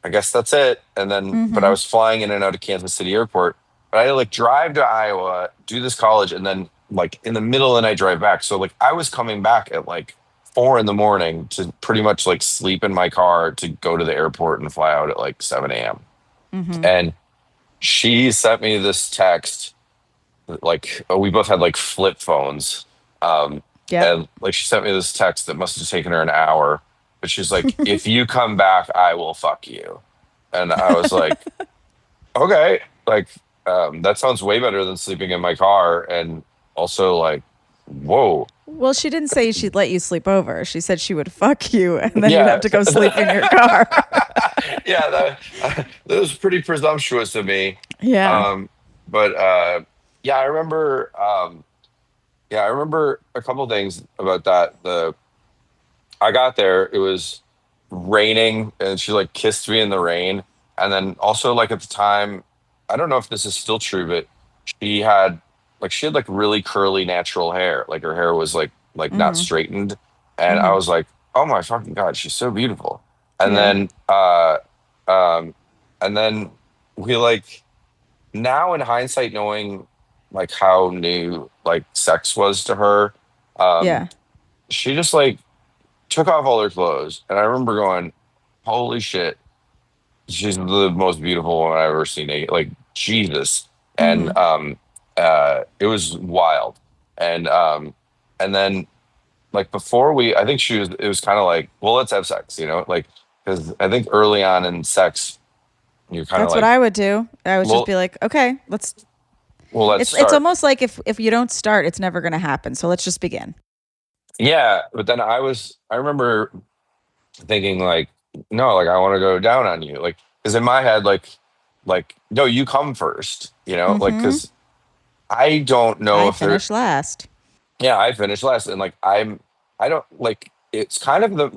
that's it. And then, but I was flying in and out of Kansas City Airport. But I had to like drive to Iowa, do this college, and then like in the middle of the night drive back. So like I was coming back at like 4 a.m. to pretty much like sleep in my car to go to the airport and fly out at like 7 a.m. And she sent me this text, like we both had like flip phones. Yeah. And like she sent me this text that must have taken her an hour, but she's like, if you come back, I will fuck you. And I was like, okay, like that sounds way better than sleeping in my car. And also like, whoa. Well, she didn't say she'd let you sleep over. She said she would fuck you, and then you'd Yeah. have to go sleep in your car. Yeah, that was pretty presumptuous of me. Yeah. But yeah, I remember. Yeah, I remember a couple things about that. I got there, it was raining, and she like kissed me in the rain. And then also like at the time, I don't know if this is still true, but she had like really curly natural hair. Like her hair was like not straightened. And I was like, oh my fucking God, she's so beautiful. And Yeah. then and then we like now in hindsight knowing like how new like sex was to her, Yeah. she just like took off all her clothes, and I remember going, holy shit, she's the most beautiful woman I've ever seen. Like Jesus. And it was wild. And then like before I think it was kind of like, well, let's have sex, you know, like because I think early on in sex you're kind of That's like, what I would do. I would well, just be like, okay, let's. let's It's start. almost like if you don't start, it's never going to happen. So let's just begin. Yeah, but then I remember thinking like, no, like I want to go down on you, like because in my head, like no, you come first, you know, like because I don't know I if there. finished last. Yeah, I finished last, and like I don't like. It's kind of the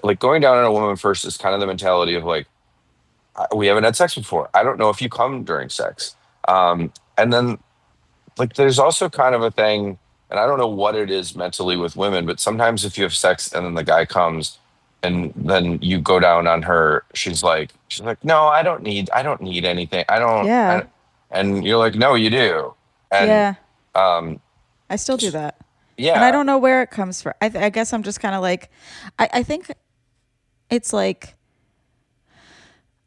like going down on a woman first is kind of the mentality of like we haven't had sex before. I don't know if you come during sex, and then like there's also kind of a thing, and I don't know what it is mentally with women, but sometimes if you have sex and then the guy comes and then you go down on her, she's like no, I don't need anything, Yeah. and you're like, no, you do. And Yeah. um I still do that. And I yeah, don't know where it comes from. I guess I'm just kind of like, I think it's like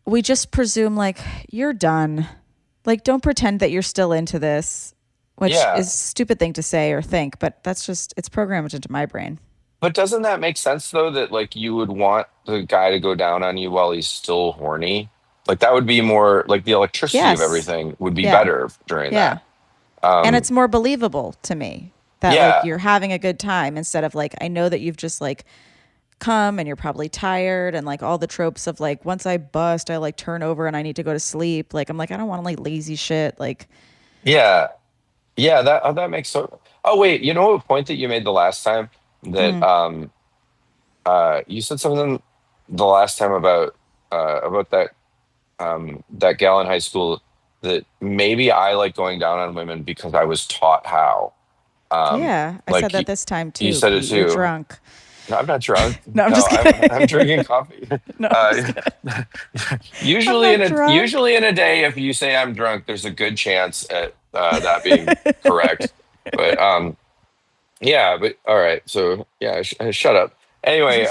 we just presume like you're done. Like, don't pretend that you're still into this, which yeah. is a stupid thing to say or think, but that's just, it's programmed into my brain. But doesn't that make sense though, that like you would want the guy to go down on you while he's still horny? Like that would be more like the electricity of Yes. everything would be Yeah. better during Yeah. that. And it's more believable to me that Yeah. like you're having a good time instead of like, I know that you've just like come and you're probably tired and like all the tropes of like, once I bust, I like turn over and I need to go to sleep. Like, I'm like, I don't want to like lazy shit. Like, Yeah. Yeah, that makes so. Oh wait, you know a point that you made the last time that you said something the last time about that gal in high school, that maybe I like going down on women because I was taught how. yeah, I Like said that this time too. you said it Pete. You're too. drunk. No, I'm not drunk. No, I'm just kidding. I'm drinking coffee. No, I'm just kidding. Usually I'm not drunk. usually in a day, if you say I'm drunk, there's a good chance at that being correct. But yeah, but all right. So yeah, shut up. Anyway,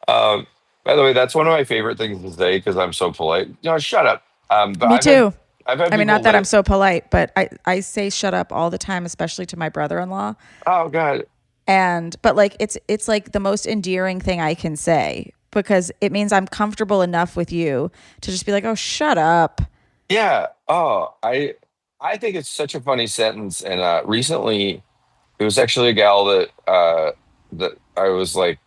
by the way, that's one of my favorite things to say because I'm so polite. No, shut up. But Me too. I've had I mean, people not that I'm so polite, but I say shut up all the time, especially to my brother-in-law. oh God. But like it's like the most endearing thing I can say because it means I'm comfortable enough with you to just be like, "Oh, shut up." Yeah. Oh, I think it's such a funny sentence. And recently, it was actually a gal that I was like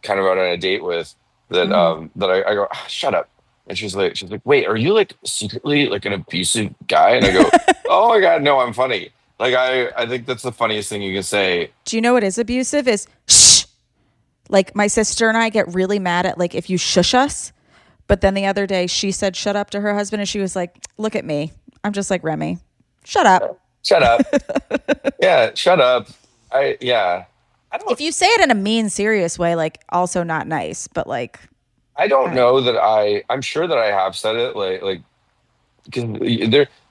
kind of out on a date with that I go, "Ah, shut up." And she's like, wait, are you like secretly like an abusive guy? And I go, oh my God, no, I'm funny. Like I think that's the funniest thing you can say. Do you know what is abusive? Is shh. Like my sister and I get really mad at like if you shush us. But then the other day she said shut up to her husband and she was like, look at me. I'm just like Remy. Shut up. Shut up. Yeah, shut up. Yeah. I If don't you say it in a mean, serious way, like also not nice, but like I don't know that I'm sure that I have said it like because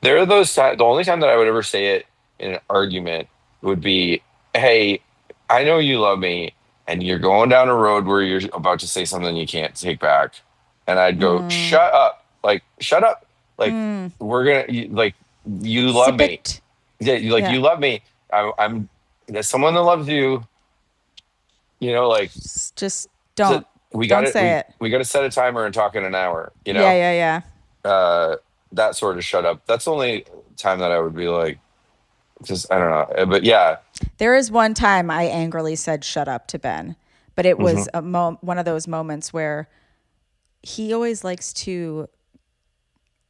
there are those times. The only time that I would ever say it in an argument would be, "Hey, I know you love me, and you're going down a road where you're about to say something you can't take back," and I'd go, "Shut up! Like, shut up! Like, like you love sip me, it. yeah, Yeah. you love me. I'm there's someone that loves you. You know, like Just so don't. Don't say it. we got to set a timer and talk in an hour. You Yeah, know, yeah, yeah. that sort of shut up. That's the only time that I would be like, just I don't know. But yeah, There is one time I angrily said shut up to Ben, but it hmm was one of those moments where he always likes to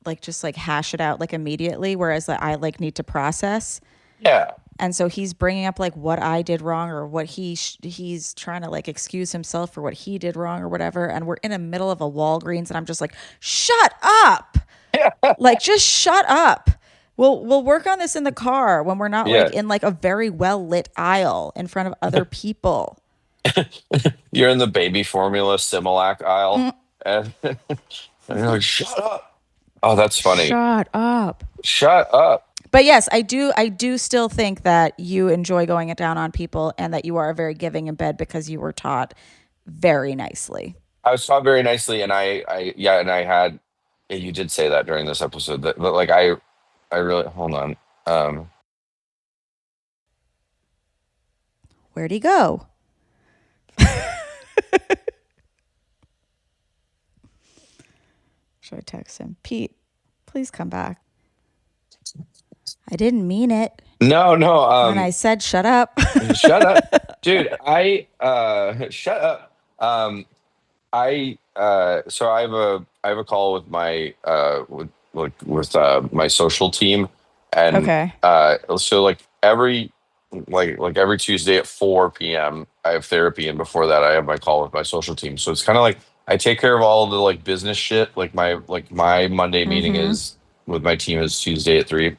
like just like hash it out like immediately, whereas like, I like need to process. yeah, And so he's bringing up like what I did wrong or what he's trying to like excuse himself for what he did wrong or whatever. And we're in the middle of a Walgreens and I'm just like, shut up. Like just shut up. We'll work on this in the car when we're not like yeah. in like a very well lit aisle in front of other people. You're in the baby formula Similac aisle, and, and you're like, shut up. Oh, that's funny. Shut up. Shut up. But yes, I do still think that you enjoy going it down on people and that you are very giving in bed because you were taught very nicely. I was taught very nicely, and yeah, and I had. Yeah, you did say that during this episode that, but like I really hold on. Um, Where'd he go? Should I text him? Pete, please come back. I didn't mean it. no, no. When I said shut up. Shut up, dude. Shut up. So I have a call with my my social team, and Okay. so like every Tuesday at 4 p.m. I have therapy, and before that I have my call with my social team. So it's kind of like I take care of all the like business shit. Like my Monday meeting is with my team is Tuesday at 3,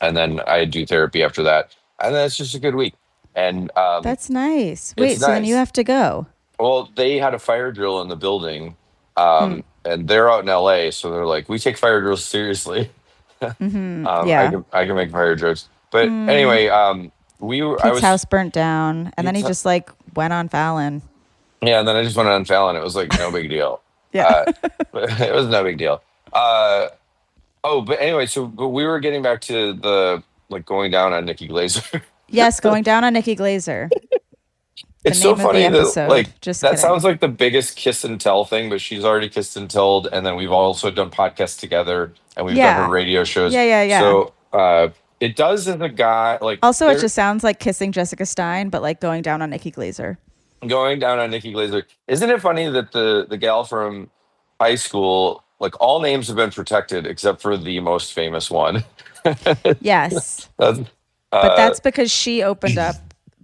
and then I do therapy after that, and then it's just a good week. And That's nice. it's Wait, so then you nice. have to go. Well, they had a fire drill in the building, and they're out in LA, so they're like, we take fire drills seriously. Yeah. I can make fire jokes, but anyway, I Pete's was house burnt down and then he Pete's, just like went on Fallon. yeah, and then I just went on Fallon. It was like no big deal. Yeah. Uh, but it was no big deal. But anyway, but we were getting back to the like going down on Nikki Glaser. Yes, going down on Nikki Glaser. The It's so name of the funny that episode. like Just that kidding. sounds like the biggest kiss and tell thing, but she's already kissed and told, and then we've also done podcasts together, and we've done her Yeah. radio shows. Yeah, yeah, yeah. So it does as a guy like Also, it they're just sounds like kissing Jessica Stein, but like going down on Nikki Glaser. going down on Nikki Glaser. Isn't it funny that the gal from high school, like all names have been protected except for the most famous one. Yes. That's But uh that's because she opened up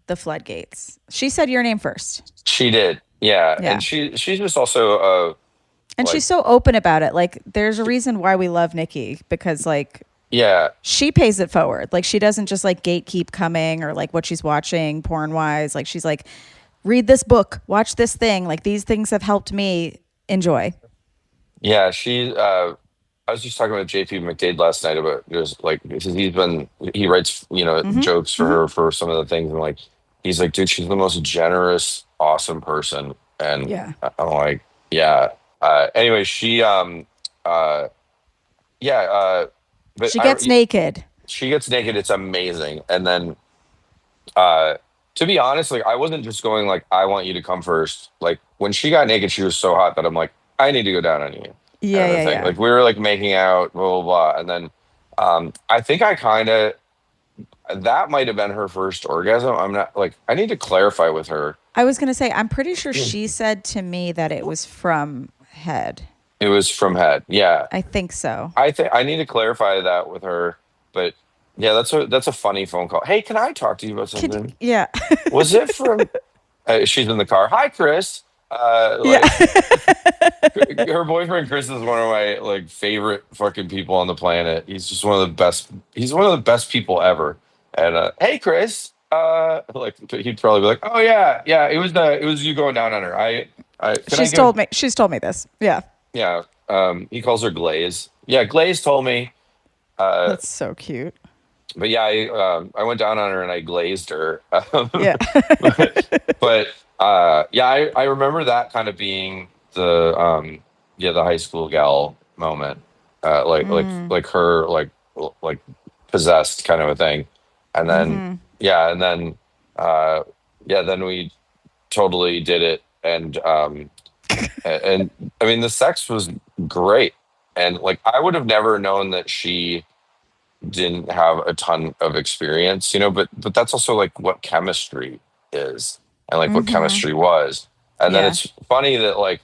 the floodgates. She said your name first. she did. Yeah. Yeah. And she's just also And like she's so open about it. Like, there's a reason why we love Nikki because, like, yeah. she pays it forward. Like, she doesn't just like gatekeep coming or like what she's watching porn wise. Like, she's like, read this book, watch this thing. Like, these things have helped me enjoy. Yeah, I was just talking with JP McDade last night about just like because he writes jokes for her for some of the things, and like he's like, dude, she's the most generous, awesome person, and Yeah. I'm like, yeah. Anyway, uh yeah, but She gets naked. she gets naked. It's amazing, and then uh to be honest, like I wasn't just going like I want you to come first. Like when she got naked, she was so hot that I'm like I need to go down on you. Yeah, Kind of a yeah, thing. yeah. Like we were like making out, blah blah blah, and then I think I kind of that might have been her first orgasm. I'm not like I need to clarify with her. I was going to say, I'm pretty sure she said to me that it was from head. It was from head. Yeah, I think so. I think I need to clarify that with her. But Yeah, that's a funny phone call. Hey, can I talk to you about something? Yeah. Was it from? She's in the car. Hi, Chris. Yeah. Like her boyfriend Chris is one of my like favorite fucking people on the planet. He's just one of the best. He's one of the best people ever. And hey, Chris. Like he'd probably be like, oh yeah, yeah. It was you going down on her. Can I give? She's told me this. Yeah. Yeah. He calls her Glaze. Yeah, Glaze told me. That's so cute. But yeah, I went down on her and I glazed her. Yeah. but yeah, I remember that kind of being the high school gal moment, like her like possessed kind of a thing, and then yeah, and then yeah, then we totally did it, and I mean the sex was great, and like I would have never known that she didn't have a ton of experience, but that's also like what chemistry is and like what chemistry was. And then Yeah. it's funny that like,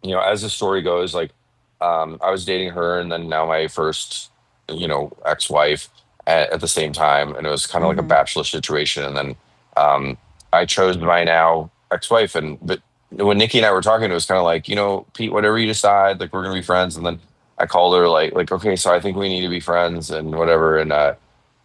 as the story goes, like I was dating her and then now my first, ex-wife at the same time. And it was kind of like a bachelor situation. And then I chose my now ex-wife. But when Nikki and I were talking, it was kind of like, Pete, whatever you decide, like we're gonna be friends. And then I called her like, okay, so I think we need to be friends and whatever. And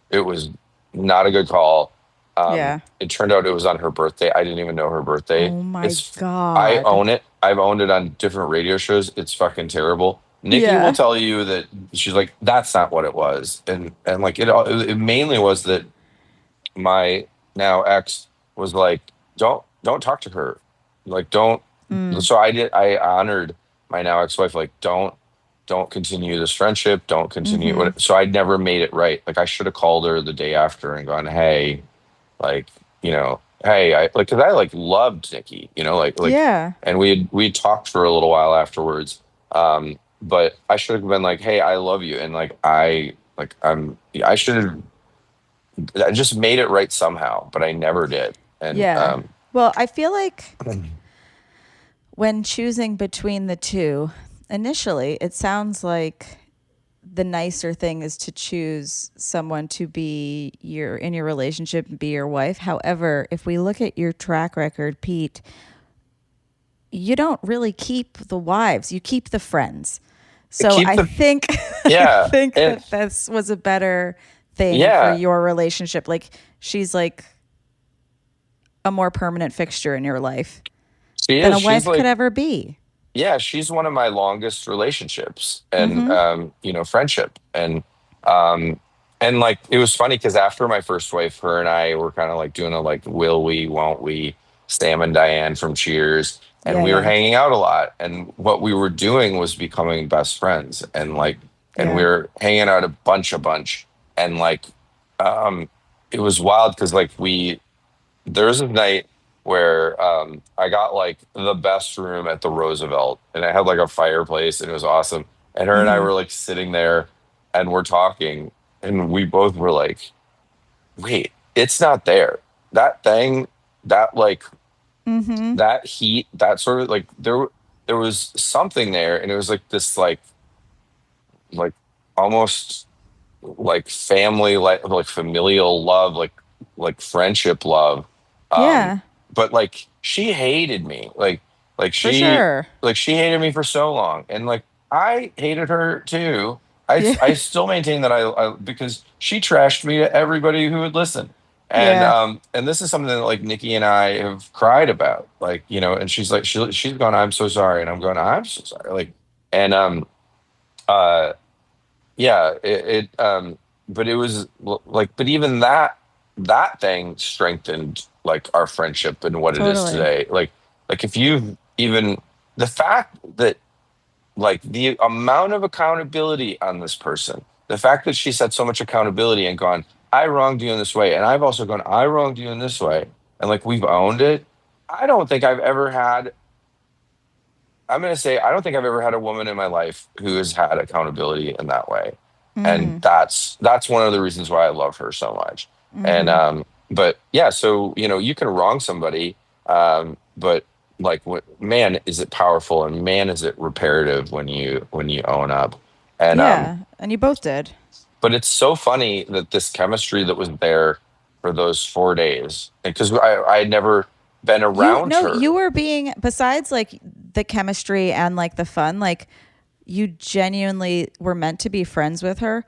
it was not a good call. Yeah. It turned out it was on her birthday. I didn't even know her birthday. Oh my I God. own it. I've owned it on different radio shows. It's fucking terrible. Nikki Yeah. will tell you that she's like, that's not what it was. And like it mainly was that my now ex was like, don't talk to her. Like don't so I honored my now ex-wife, like don't continue this friendship. Don't continue. So I never made it right. Like I should have called her the day after and gone, hey, like, hey, I like, cause I like loved Nikki, like, Yeah. and we talked for a little while afterwards. But I should have been like, hey, I love you. And like, I should have, I just made it right somehow, but I never did. And, Yeah. Well, I feel like when choosing between the two, initially, it sounds like the nicer thing is to choose someone to be in your relationship and be your wife. However, if we look at your track record, Pete, you don't really keep the wives, you keep the friends. So I think yeah, I think that this was a better thing for your relationship. Like she's like a more permanent fixture in your life than a wife could ever be. Yeah, she's one of my longest relationships and friendship. And like it was funny because after my first wife, her and I were kind of like doing a like will we, won't we, Sam and Diane from Cheers. And we were hanging out a lot. And what we were doing was becoming best friends. And like we were hanging out a bunch. And like it was wild because like there was a night where I got like the best room at the Roosevelt and I had like a fireplace and it was awesome. And her and I were like sitting there and we're talking and we both were like, wait, it's not there. That thing, that like, that heat, that sort of like, there was something there and it was like this like almost like family, like familial love, like friendship love. But like she hated me, like she, like she hated me for so long, and like I hated her too. I still maintain that I because she trashed me to everybody who would listen, and this is something that like Nikki and I have cried about, like and she's like she's gone, I'm so sorry, and I'm going, I'm so sorry, like, and yeah, but it was like, but even that thing strengthened like our friendship and what it is today. Like if you even the fact that like the amount of accountability on this person, the fact that she's had so much accountability and gone, I wronged you in this way, and I've also gone, I wronged you in this way, and like we've owned it. I don't think I've ever had. I'm going to say I don't think I've ever had a woman in my life who has had accountability in that way, and that's one of the reasons why I love her so much. And but yeah, so you can wrong somebody, but like man, is it powerful, and man, is it reparative when you own up. And and you both did. but it's so funny that this chemistry that was there for those 4 days, because I had never been around her. You were being, besides like the chemistry and like the fun, like you genuinely were meant to be friends with her.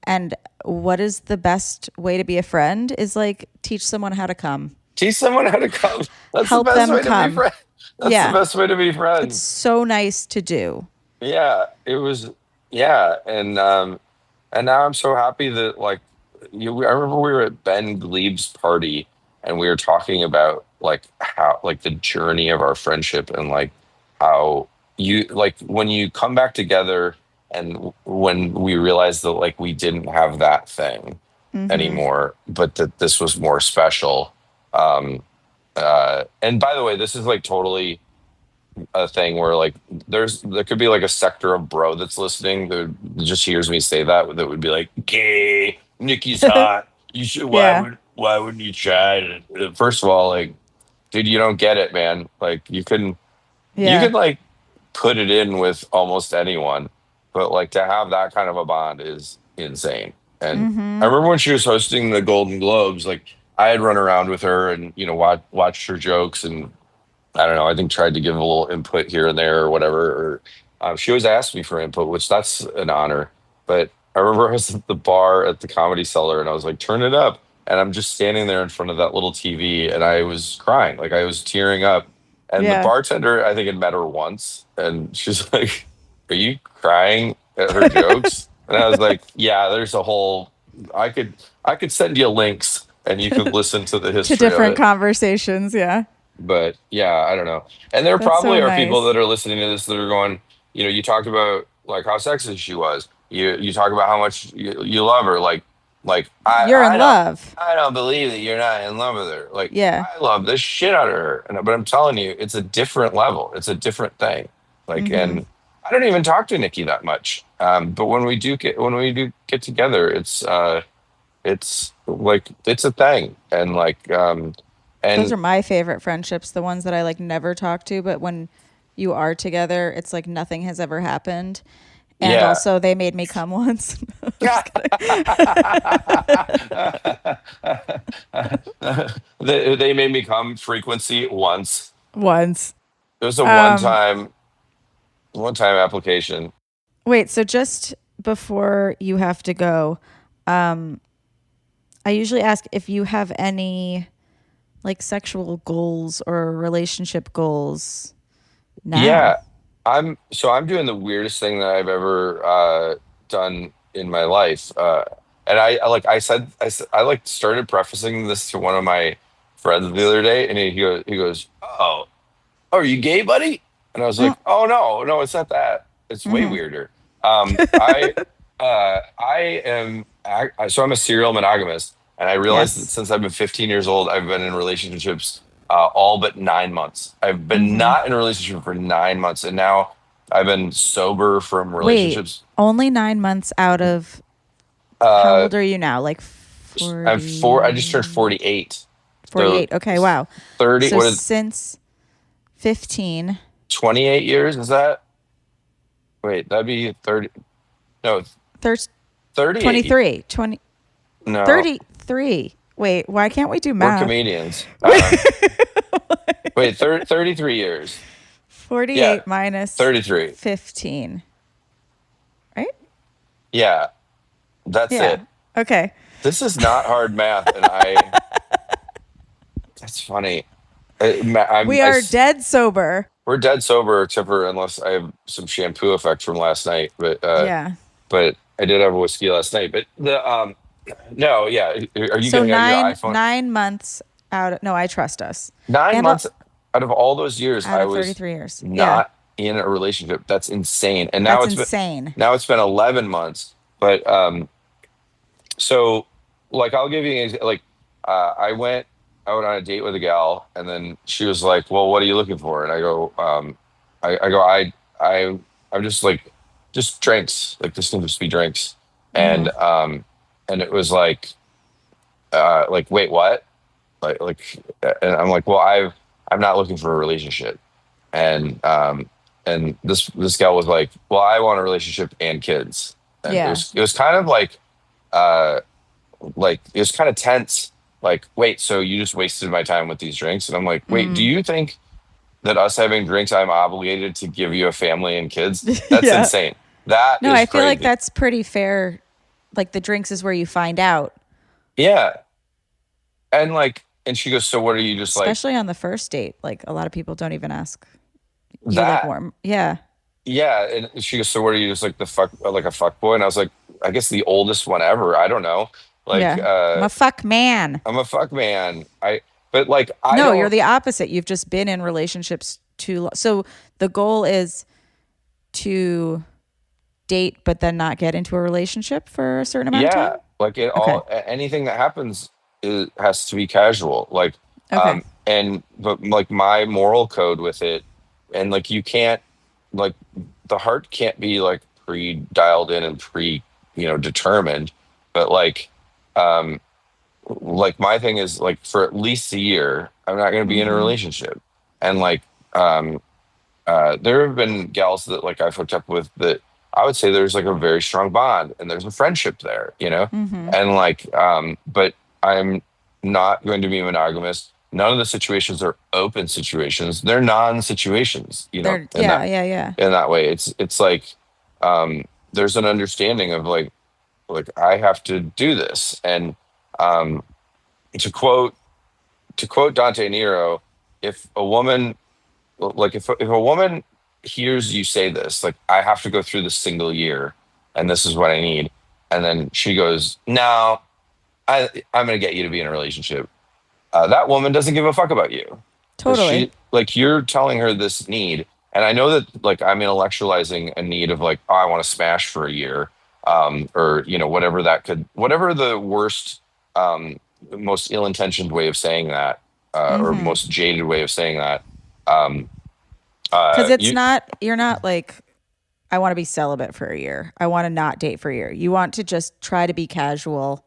And what is the best way to be a friend is like teach someone how to come. Teach someone how to come. That's Help the best them way come. to be friends. That's the best way to be friends. It's so nice to do. Yeah, it was. Yeah, and now I'm so happy that like I remember we were at Ben Gleib's party and we were talking about like how like the journey of our friendship and like how you like when you come back together and when we realized that like we didn't have that thing anymore, but that this was more special. And by the way, this is like totally a thing where like there could be like a sector of bro that's listening that just hears me say that would be like, "Okay, Nikki's hot. You should. Why wouldn't you try it?" First of all, like, dude, you don't get it, man. Like, you can like put it in with almost anyone, but like to have that kind of a bond is insane. And I remember when she was hosting the Golden Globes, like I had run around with her and watched her jokes and I don't know. I think tried to give a little input here and there or whatever. Or she always asked me for input, which that's an honor. But I remember I was at the bar at the Comedy Cellar, and I was like, "Turn it up!" And I'm just standing there in front of that little TV, and I was crying, like I was tearing up. And the bartender, I think, had met her once, and she's like, "Are you crying at her jokes?" And I was like, "Yeah, there's a whole. I could send you links, and you could listen to the history to different of it. Conversations." Yeah. But yeah, I don't know. And there That's probably so are nice. people that are listening to this that are going, you talked about like how sexist she was. You talk about how much you love her. Like You're in love. I don't believe that you're not in love with her. Like Yeah. I love the shit out of her. But I'm telling you, it's a different level. It's a different thing. Like, and I don't even talk to Nikki that much. But when we do get together, it's like it's a thing. And like and those are my favorite friendships, the ones that I like never talk to, but when you are together, it's like nothing has ever happened. And also they made me come once. They made me come frequency once. Once. It was a one time application. Wait, so just before you have to go, I usually ask if you have any like sexual goals or relationship goals now. Yeah. I'm doing the weirdest thing that I've ever done in my life. And I started prefacing this to one of my friends the other day, and he goes, "Oh, are you gay, buddy?" And I was like, "Oh no, it's not that. It's way weirder." So I'm a serial monogamist, and I realized that since I've been 15 years old, I've been in relationships all but 9 months. I've been not in a relationship for 9 months, and now I've been sober from relationships. Wait, only 9 months out of. How old are you now? Like 40? I'm 4. I just turned 48. 48. So okay, wow. 30. So since 15. 28 years, is that? Wait, that'd be 30. No. 30. 23. 20. No. 33. Wait, why can't we do math? We're comedians. Wait, 33 years. 48 minus 33. 15. Right? Yeah. That's it. Okay. This is not hard math, and that's funny. We are dead sober. We're dead sober, except for unless I have some shampoo effect from last night. But but I did have a whiskey last night. But the no, yeah. Are you so getting on your iPhone? 9 months out? No, I trust us. 9 months out of all those years, out I of was 33 years. not in a relationship. That's insane. And now it's insane. Now it's been 11 months. But so like I'll give you an example. Like I went out on a date with a gal, and then she was like, "Well, what are you looking for?" And I go, I'm just like, just drinks. Like this can just be drinks. And it was like wait, what? And I'm like, well, I'm not looking for a relationship. And this gal was like, well, I want a relationship and kids. And it was kind of like uh, like it was kind of tense. Like, wait, so you just wasted my time with these drinks? And I'm like, wait, do you think that us having drinks, I'm obligated to give you a family and kids? That's Yeah. insane. That No, is I feel like crazy. that's pretty fair. Like the drinks is where you find out, Yeah. And like, and she goes, so what are you just like especially on the first date. Like a lot of people don't even ask you like that? warm. Yeah. Yeah. And she goes, so what are you just like the fuck, like a fuck boy? And I was like, I guess the oldest one ever. I don't know. Like, Yeah. I'm a fuck man. I'm a fuck man. But like, I No, you're don't, the opposite. You've just been in relationships too long. So the goal is to date, but then not get into a relationship for a certain amount of yeah, time. like Okay. anything that happens has to be casual. Like, Okay. but like my moral code with it, and like you can't, like the heart can't be like pre-dialed in and determined, but um, like my thing is like for at least a year, I'm not going to be in a relationship, and like, um, there have been gals that like I've hooked up with that I would say there's like a very strong bond and there's a friendship there, and like, but I'm not going to be monogamous. None of the situations are open situations; they're non-situations, They're in yeah, yeah, yeah. that way. It's like, there's an understanding of like I have to do this, and um, to quote Dante Nero, if a woman if a woman hears you say this, like I have to go through this single year and this is what I need, and then she goes, no, I'm gonna get you to be in a relationship. That woman doesn't give a fuck about you, because Totally. you're telling her this need, and I know that like I'm intellectualizing a need of like, oh, I want to smash for a year, or whatever the worst, most ill-intentioned way of saying that, or most jaded way of saying that. Um, Because you you're not like, I want to be celibate for a year. I want to not date for a year. You want to just try to be casual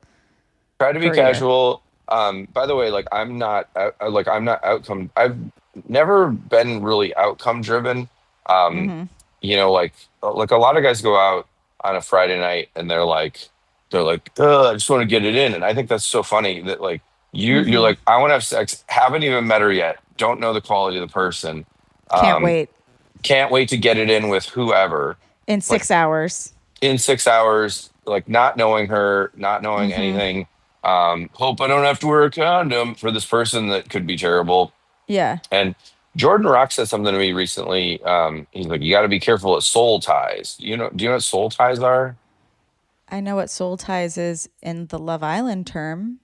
try to be for a year. casual. By the way, like I'm not outcome. I've never been really outcome driven. Um, like a lot of guys go out on a Friday night and they're like, I just want to get it in, and I think that's so funny that like you're like, I want to have sex, haven't even met her yet, don't know the quality of the person, Can't um, wait can't wait to get it in with whoever, in like 6 hours. in 6 hours, like not knowing her, not knowing anything. Hope I don't have to wear a condom for this person that could be terrible. Yeah. And Jordan Rock said something to me recently. He's like, you got to be careful at soul ties. Do you know what soul ties are? I know what soul ties is in the Love Island term.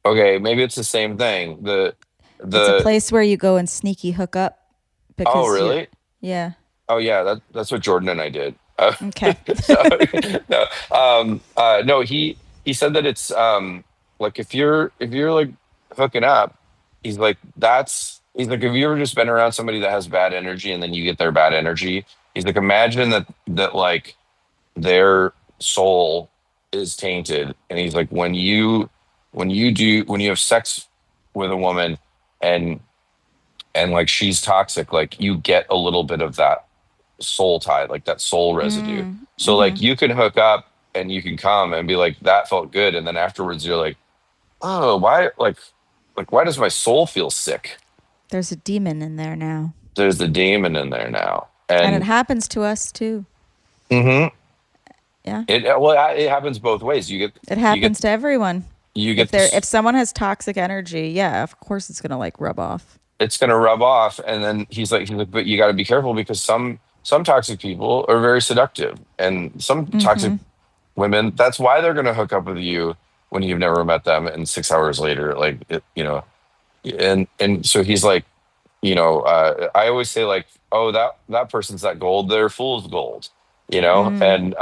Okay, maybe it's the same thing. It's a The place where you go and sneaky hook up Oh, because you're, really? yeah. Oh, yeah. That's what Jordan and I did. Okay. So, no, no. He said that it's, like if you're like hooking up, he's like, have you ever just been around somebody that has bad energy and then you get their bad energy? He's like, imagine that like their soul is tainted, and he's like, when you have sex with a woman, and like she's toxic, like you get a little bit of that soul tie, like that soul residue. So like you can hook up and you can come and be like, that felt good, and then afterwards you're like, oh, why, why does my soul feel sick? There's a demon in there now. There's the demon in there now, And it and happens to us too. mhm, Yeah. it happens both ways. It You get happens to everyone. you If get they're this. if someone has toxic energy, yeah, of course it's gonna like rub off. It's going to rub off, and then he's like, but you got to be careful, because some toxic people are very seductive, and some toxic women, that's why they're going to hook up with you when you've never met them, and 6 hours later, like and so he's like, I always say like, oh, that person's that gold, they're fool's gold, and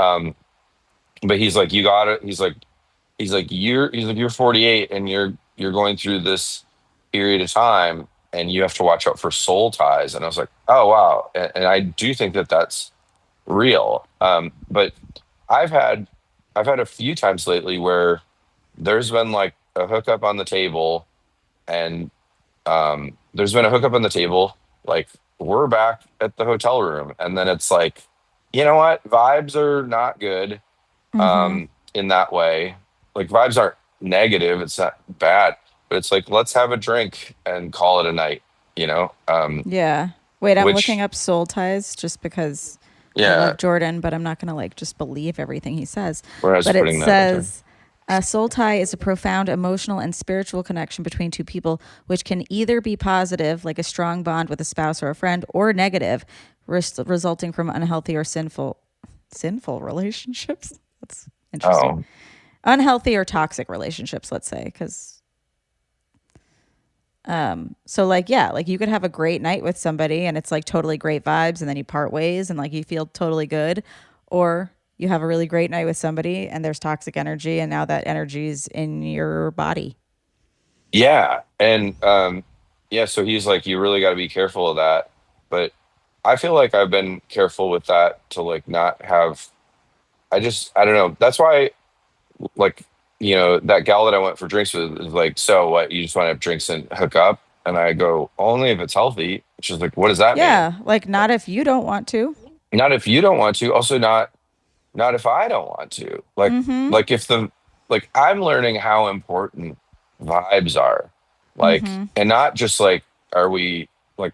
but he's like, you got it. He's like, you're 48 and you're going through this period of time, and you have to watch out for soul ties. And I was like, oh wow. And I do think that that's real. But I've had a few times lately where there's been like a hookup on the table, and there's been a hookup on the table, like we're back at the hotel room, and then it's like, you know what, vibes are not good, in that way. like vibes aren't negative. It's not bad, but it's like, let's have a drink and call it a night, you know? Yeah. Wait, I'm looking Which, up soul ties just because I yeah, love Jordan, but I'm not going to like just believe everything he says. whereas But it putting that into, says a soul tie is a profound emotional and spiritual connection between two people, which can either be positive, like a strong bond with a spouse or a friend, or negative, resulting from unhealthy or sinful relationships. That's interesting. oh, Unhealthy or toxic relationships, let's say, because so like yeah, like you could have a great night with somebody and it's like totally great vibes and then you part ways and like you feel totally good, or you have a really great night with somebody and there's toxic energy and now that energy is in your body. yeah. And, yeah, so he's like, you really got to be careful of that. But I feel like I've been careful with that to like not have, I don't know. That's why, like, that gal that I went for drinks with is like, so what, you just want to have drinks and hook up? And I go, only if it's healthy. She's like, what does that mean? Yeah, like not if you don't want to. Not if you don't want to. Also, not if I don't want to. Like if the like I'm learning how important vibes are. Like, and not just like, are we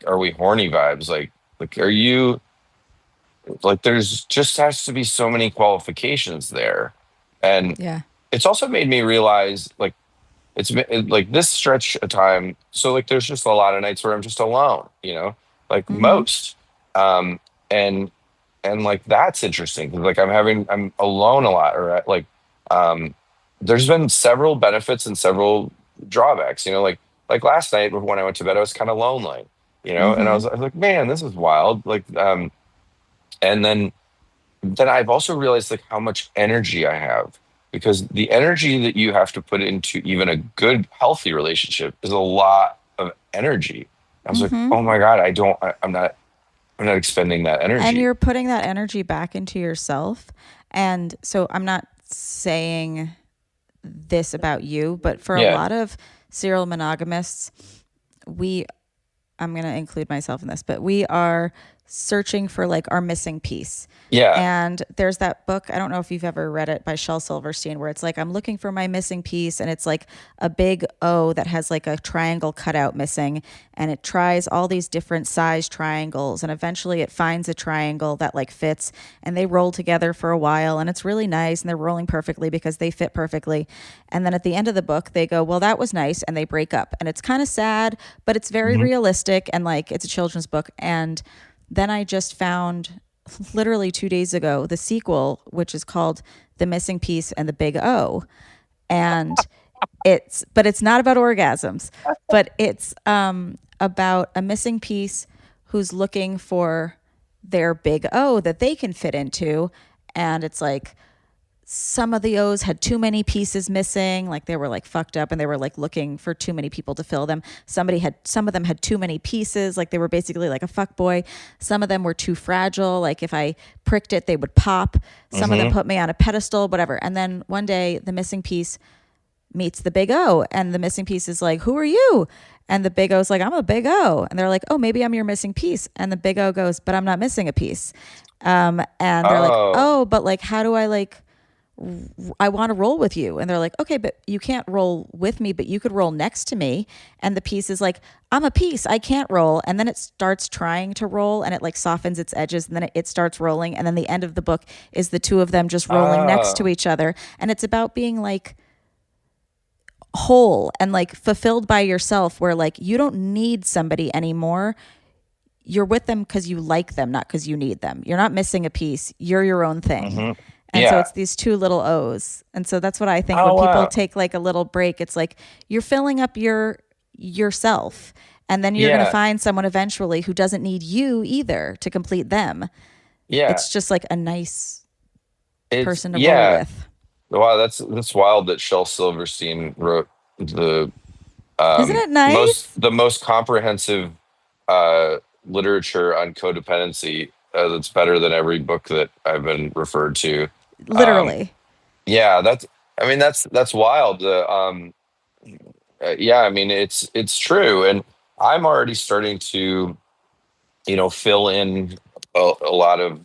horny vibes? Like are you like, there's just has to be so many qualifications there. And Yeah. it's also made me realize like like this stretch of time. So like there's just a lot of nights where I'm just alone, like most. Um and like that's interesting because like I'm alone a lot, or um there's been several benefits and several drawbacks, like last night when I went to bed I was kind of lonely, and I was like, man, this is wild. Like and then I've also realized like how much energy I have, because the energy that you have to put into even a good healthy relationship is a lot of energy. I was like, oh my god, I'm not expending that energy. And you're putting that energy back into yourself. And so I'm not saying this about you, but for a Yeah. lot of serial monogamists, I'm going to include myself in this, but we are searching for like our missing piece. Yeah. And there's that book, I don't know if you've ever read it, by Shel Silverstein, where it's like, I'm looking for my missing piece. And it's like a big O that has like a triangle cut out missing. And it tries all these different size triangles. And eventually it finds a triangle that like fits, and they roll together for a while. And it's really nice. And they're rolling perfectly because they fit perfectly. And then at the end of the book, they go, well, that was nice. And they break up. And it's kind of sad, but it's very realistic. And like, it's a children's book. And then I just found literally 2 days ago the sequel, which is called The Missing Piece and the Big O. And it's not about orgasms, but it's about a missing piece who's looking for their big O that they can fit into. And it's like, some of the O's had too many pieces missing, like they were like fucked up and they were like looking for too many people to fill them. Some of them had too many pieces, like they were basically like a fuck boy. Some of them were too fragile, like if I pricked it they would pop. Some of them put me on a pedestal, whatever. And then one day the missing piece meets the big O, and the missing piece is like, who are you? And the big O's like, I'm a big O. And they're like, oh, maybe I'm your missing piece. And the big O goes, but I'm not missing a piece. And they're like, oh, but like, how do I want to roll with you. And they're like, okay, but you can't roll with me, but you could roll next to me. And the piece is like, I'm a piece, I can't roll. And then it starts trying to roll, and it like softens its edges, and then it starts rolling. And then the end of the book is the two of them just rolling next to each other. And it's about being like whole and like fulfilled by yourself, where like you don't need somebody anymore. You're with them because you like them, not because you need them. You're not missing a piece. You're your own thing. And so it's these two little O's. And so that's what I think when people take like a little break, it's like you're filling up yourself. And then you're going to find someone eventually who doesn't need you either to complete them. Yeah. It's just like a nice person to roll with. Wow, that's wild that Shel Silverstein wrote the Isn't it nice? the most comprehensive literature on codependency. That's better than every book that I've been referred to. Literally. Yeah, that's wild. Yeah, I mean it's true, and I'm already starting to, fill in a lot of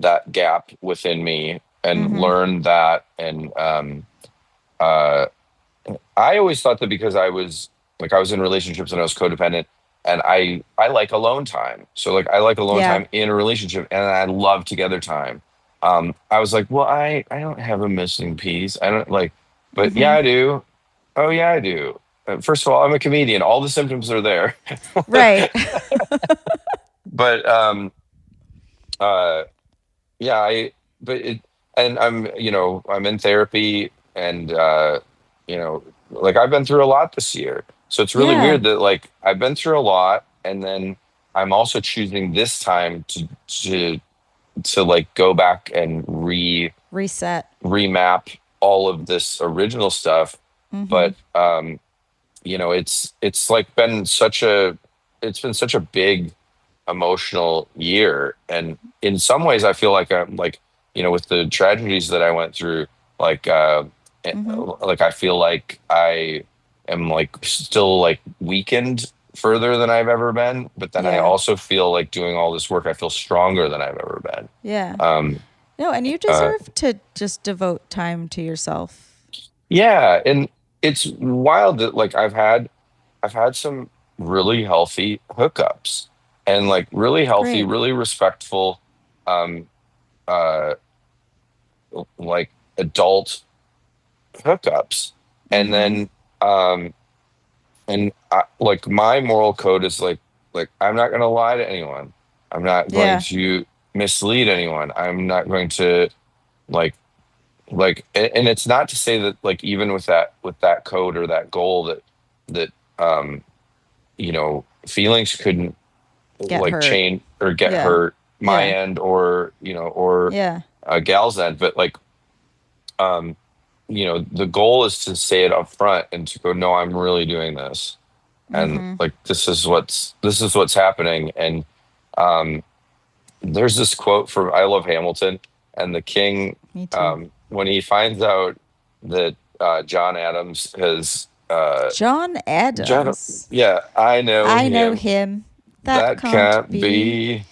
that gap within me and learn that, and uh, I always thought that because I was in relationships and I was codependent, and I like alone time. So like I like alone Yeah. time in a relationship, and I love together time. I was like, well, I don't have a missing piece. I don't like, but yeah, Mm-hmm. I do. Oh yeah, I do. First of all, I'm a comedian. All the symptoms are there. Right. But uh, yeah, but it, and I'm in therapy, and like I've been through a lot this year. So it's really Yeah. weird that like I've been through a lot, and then I'm also choosing this time to like go back and Reset. remap all of this original stuff. Mm-hmm. But it's like it's been such a big emotional year, and in some ways I feel like I'm like, with the tragedies that I went through, like Mm-hmm. like I feel like I am like still like weakened further than I've ever been, but then I Yeah. also feel like doing all this work I feel stronger than I've ever been. Yeah. um No, and you uh deserve to just devote time to yourself. yeah, and it's wild that like I've had some really healthy hookups, and like really healthy, Great. really respectful, um, uh, like adult hookups. And Mm-hmm. then, like my moral code is like I'm not going to lie to anyone. I'm not going Yeah. to mislead anyone. I'm not going to like and it's not to say that like even with that code or that goal that um feelings couldn't Get like hurt. chain or get Yeah. hurt my Yeah. end, or Yeah. a gal's end, but like the goal is to say it up front and to go, no, I'm really doing this, and Mm-hmm. like this is what's happening. And um there's this quote from I Love Hamilton, and the king, Me too. when he finds out that John Adams has John John, Adams. yeah, I know I know him. him. That That can't can't be. be.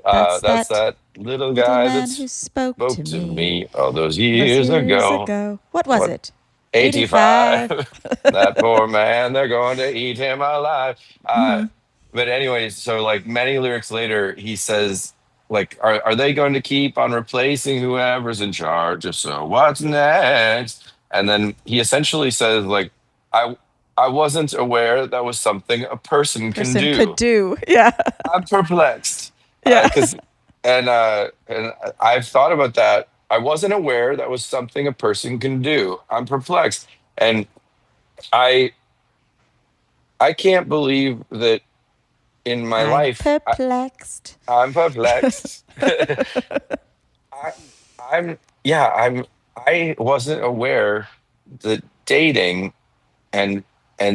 That's That's that that little little guy man that who spoke to spoke to me me all those those years years ago. ago. What was What, it? 85. 85? That poor man, they're going to eat him alive. Mm-hmm. But anyways, so like many lyrics later, he says, like, are they going to keep on replacing whoever's in charge? If so, what's next? And then he essentially says, like, I I wasn't aware that was something a person can Person could do. do. Yeah. I'm perplexed. Yeah. Because and I've thought about that. I wasn't aware that was something a person can do. I'm perplexed. And I I can't believe that in my I'm life perplexed. I'm perplexed. I I'm yeah, I wasn't aware that dating and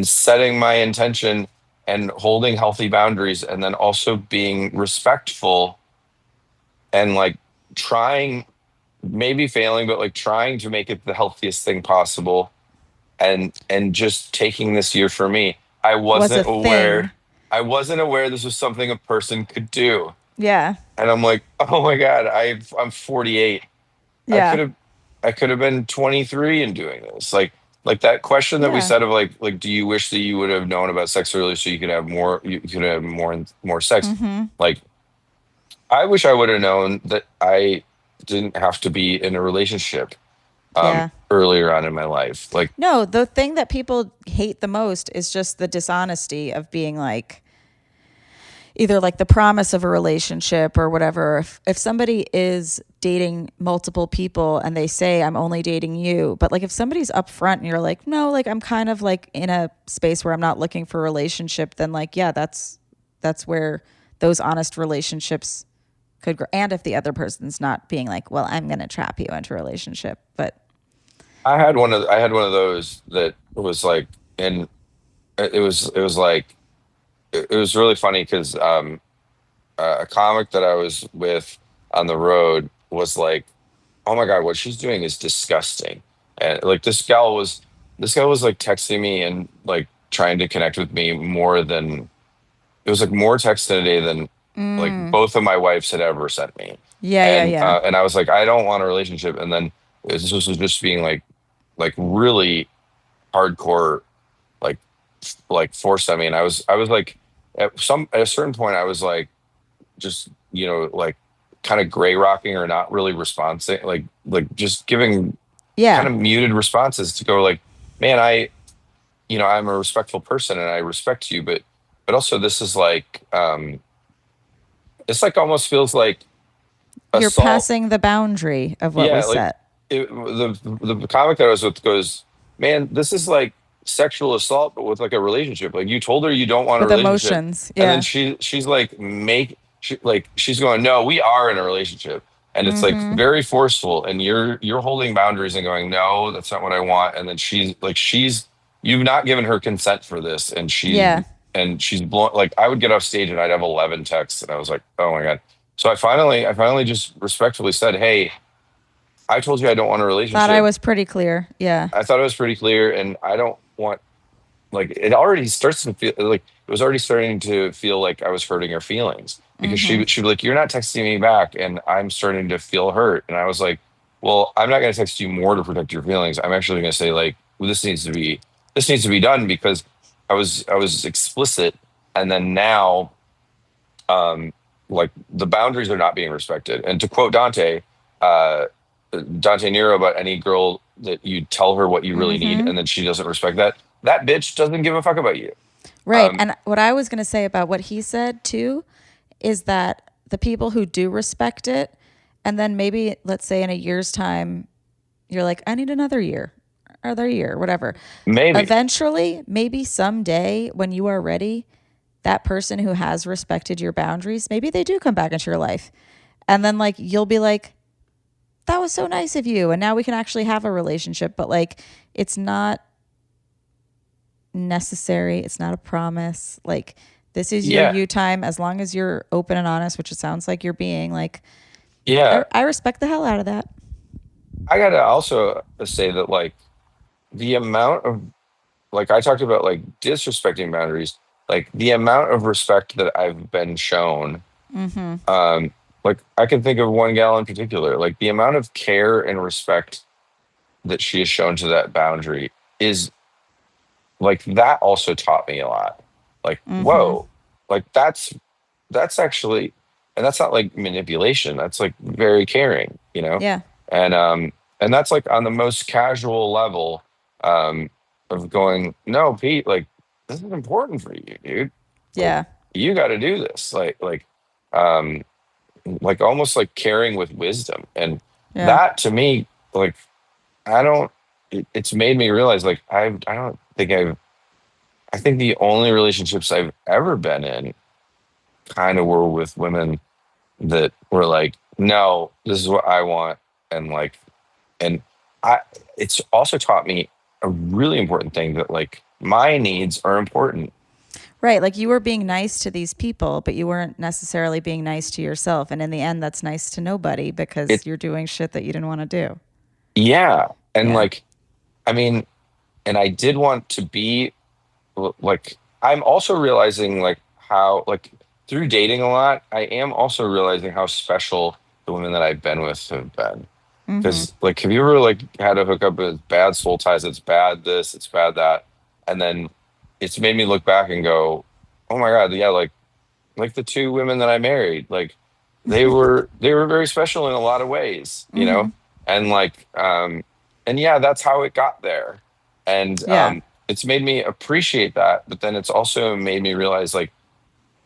setting my intention and holding healthy boundaries, and then also being respectful, and like trying, maybe failing, but like trying to make it the healthiest thing possible, and just taking this year for me. I Was a wasn't aware. thing. I wasn't aware this was something a person could do. Yeah. And I'm like, oh my God, I'm 48. I Yeah. could have I could have been 23 and doing this. Like that question that we Yeah. said of like do you wish that you would have known about sex earlier so you could have more sex? Mm-hmm. Like I wish I would have known that I didn't have to be in a relationship Yeah. earlier on in my life. Like No, the thing that people hate the most is just the dishonesty of being like either like the promise of a relationship or whatever. If somebody is dating multiple people and they say I'm only dating you, but like if somebody's upfront and you're like, no, like I'm kind of like in a space where I'm not looking for a relationship, then like yeah, that's where those honest relationships could grow. And if the other person's not being like, well, I'm gonna trap you into a relationship, but I had one of those that was like, and it was like it was really funny because a comic that I was with on the road was like, oh my God, what she's doing is disgusting. And like this guy was like texting me and like trying to connect with me more than, it was like more text in a day than like both of my wives had ever sent me. yeah, yeah, And yeah. I was like, I don't want a relationship. And then this was just being like, like really hardcore, like foursome. And I was like, at a certain point, I was like, just, like kind of gray rocking or not really responding, like just giving kind Yeah. of muted responses to go like, man, I'm a respectful person and I respect you, but also this is like, it's like almost feels like You're assault. passing the boundary of what Yeah, was like set the comic that I was with goes, man, this is like sexual assault, but with like a relationship. Like you told her you don't want a with relationship, emotions. and then Yeah. she's like she's going, no, we are in a relationship, and it's like very forceful, and you're holding boundaries and going, no, that's not what I want, and then she's you've not given her consent for this, and Yeah. she's blown. Like I would get off stage and I'd have 11 texts, and I was like, oh my god. So I finally just respectfully said, hey, I told you I don't want a Thought I relationship. was pretty clear. Yeah. I thought it was pretty clear, and I don't want, like, it already starts to feel like it was already starting to feel like I was hurting her feelings because she'd be like, "You're not texting me back," and I'm starting to feel hurt, and I was like, "Well, I'm not going to text you more to protect your feelings. I'm actually going to say like, well, this needs to be done because I was explicit, and then now, um, like the boundaries are not being respected." And to quote Dante Nero about any girl that you tell her what you really need and then she doesn't respect that, that bitch doesn't give a fuck about you. Right. And what I was going to say about what he said too is that the people who do respect it, and then maybe let's say in a year's time, you're like, I need another year, other year, whatever. Maybe. Eventually, maybe someday when you are ready, that person who has respected your boundaries, maybe they do come back into your life. And then like you'll be like, that was so nice of you. And now we can actually have a relationship. But like it's not necessary. It's not a promise. Like this is your you time. As long as you're open and honest, which it sounds like you're being, like, Yeah. I respect the hell out of that. I gotta also say that like the amount of, like I talked about like disrespecting boundaries, like the amount of respect that I've been shown, like I can think of one gal in particular, like the amount of care and respect that she has shown to that boundary is like, that also taught me a lot. Like, whoa, like that's actually, and that's not like manipulation. That's like very caring, Yeah. And that's like on the most casual level, of going, no, Pete, like this is important for you, dude. Like, Yeah. you got to do this. Like almost like caring with wisdom. And Yeah. that to me, like, it's made me realize, like, I think the only relationships I've ever been in kind of were with women that were like, no, this is what I want. And like, and it's also taught me a really important thing, that like my needs are important. Right. Like you were being nice to these people, but you weren't necessarily being nice to yourself. And in the end, that's nice to nobody because you're doing shit that you didn't want to do. Yeah. And Yeah. like, I mean, and I did want to be like, I'm also realizing like how, like through dating a lot, I am also realizing how special the women that I've been with have been. Because like, have you ever like had a hookup with bad soul ties? It's bad this, it's bad that, and then it's made me look back and go, oh my god, yeah, like the two women that I married, like they were very special in a lot of ways, and like and yeah, that's how it got there, and Yeah. it's made me appreciate that, but then it's also made me realize like,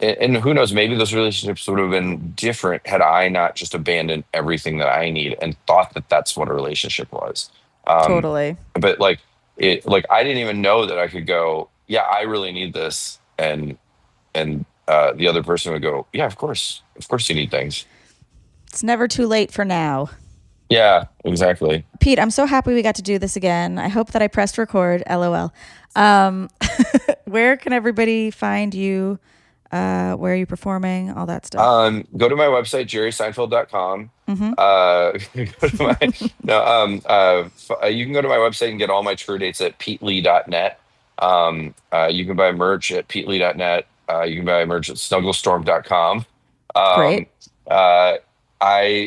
and who knows, maybe those relationships would have been different had I not just abandoned everything that I need and thought that that's what a relationship was. Totally. But like I didn't even know that I could go, yeah, I really need this, and the other person would go, yeah, of course you need things. It's never too late for now. Yeah, exactly. Pete, I'm so happy we got to do this again. I hope that I pressed record. LOL. Where can everybody find you? Where are you performing? All that stuff. Go to my website, jerryseinfeld.com. Go to my, no, you can go to my website and get all my tour dates at petelee.net. You can buy merch at petelee.net. You can buy merch at snugglestorm.com. Great.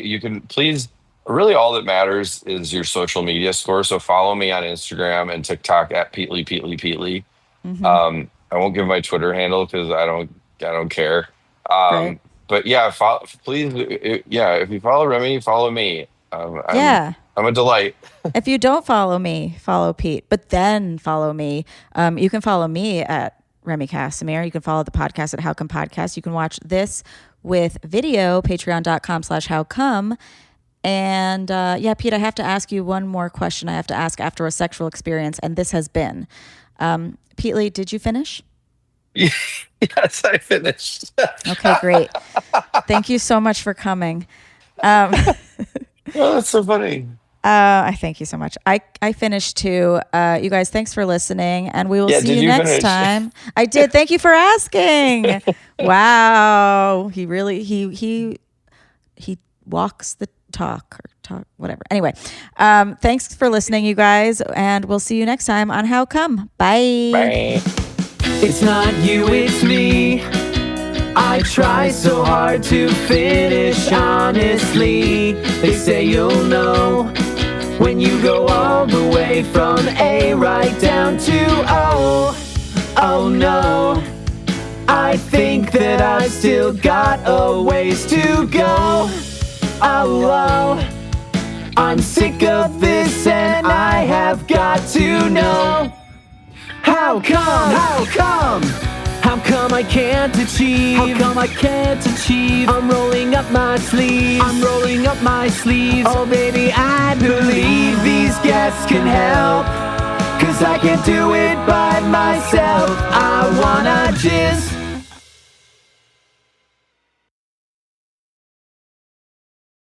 You can please really all that matters is your social media score. So follow me on Instagram and TikTok at Peatly. I won't give my Twitter handle because I don't care. Right. But yeah, please, yeah, if you follow Remy, follow me. Yeah. I'm a delight. If you don't follow me, follow Pete, but then follow me. You can follow me at Remy Casimir. You can follow the podcast at How Come Podcast. You can watch this with video, patreon.com/howcome. And yeah, Pete, I have to ask you one more question. I have to ask after a sexual experience, and this has been, Pete Lee, did you finish? Yes, I finished. Okay, great. Thank you so much for coming. Oh, that's so funny. I thank you so much. I finished too. You guys, thanks for listening, and we will see you next time. I did. Thank you for asking. Wow, he really he walks the talk whatever. Anyway, thanks for listening, you guys, and we'll see you next time on How Come. Bye. Bye. It's not you, it's me. I try so hard to finish honestly. They say you'll know when you go all the way from A right down to O. Oh no, I think that I still got a ways to go. Oh, I'm sick of this and I have got to know. How come? How come? How come I can't achieve? How come I can't achieve? I'm rolling up my sleeves. I'm rolling up my sleeves. Oh baby, I believe these guests can help. 'Cause I can't do it by myself. I wanna just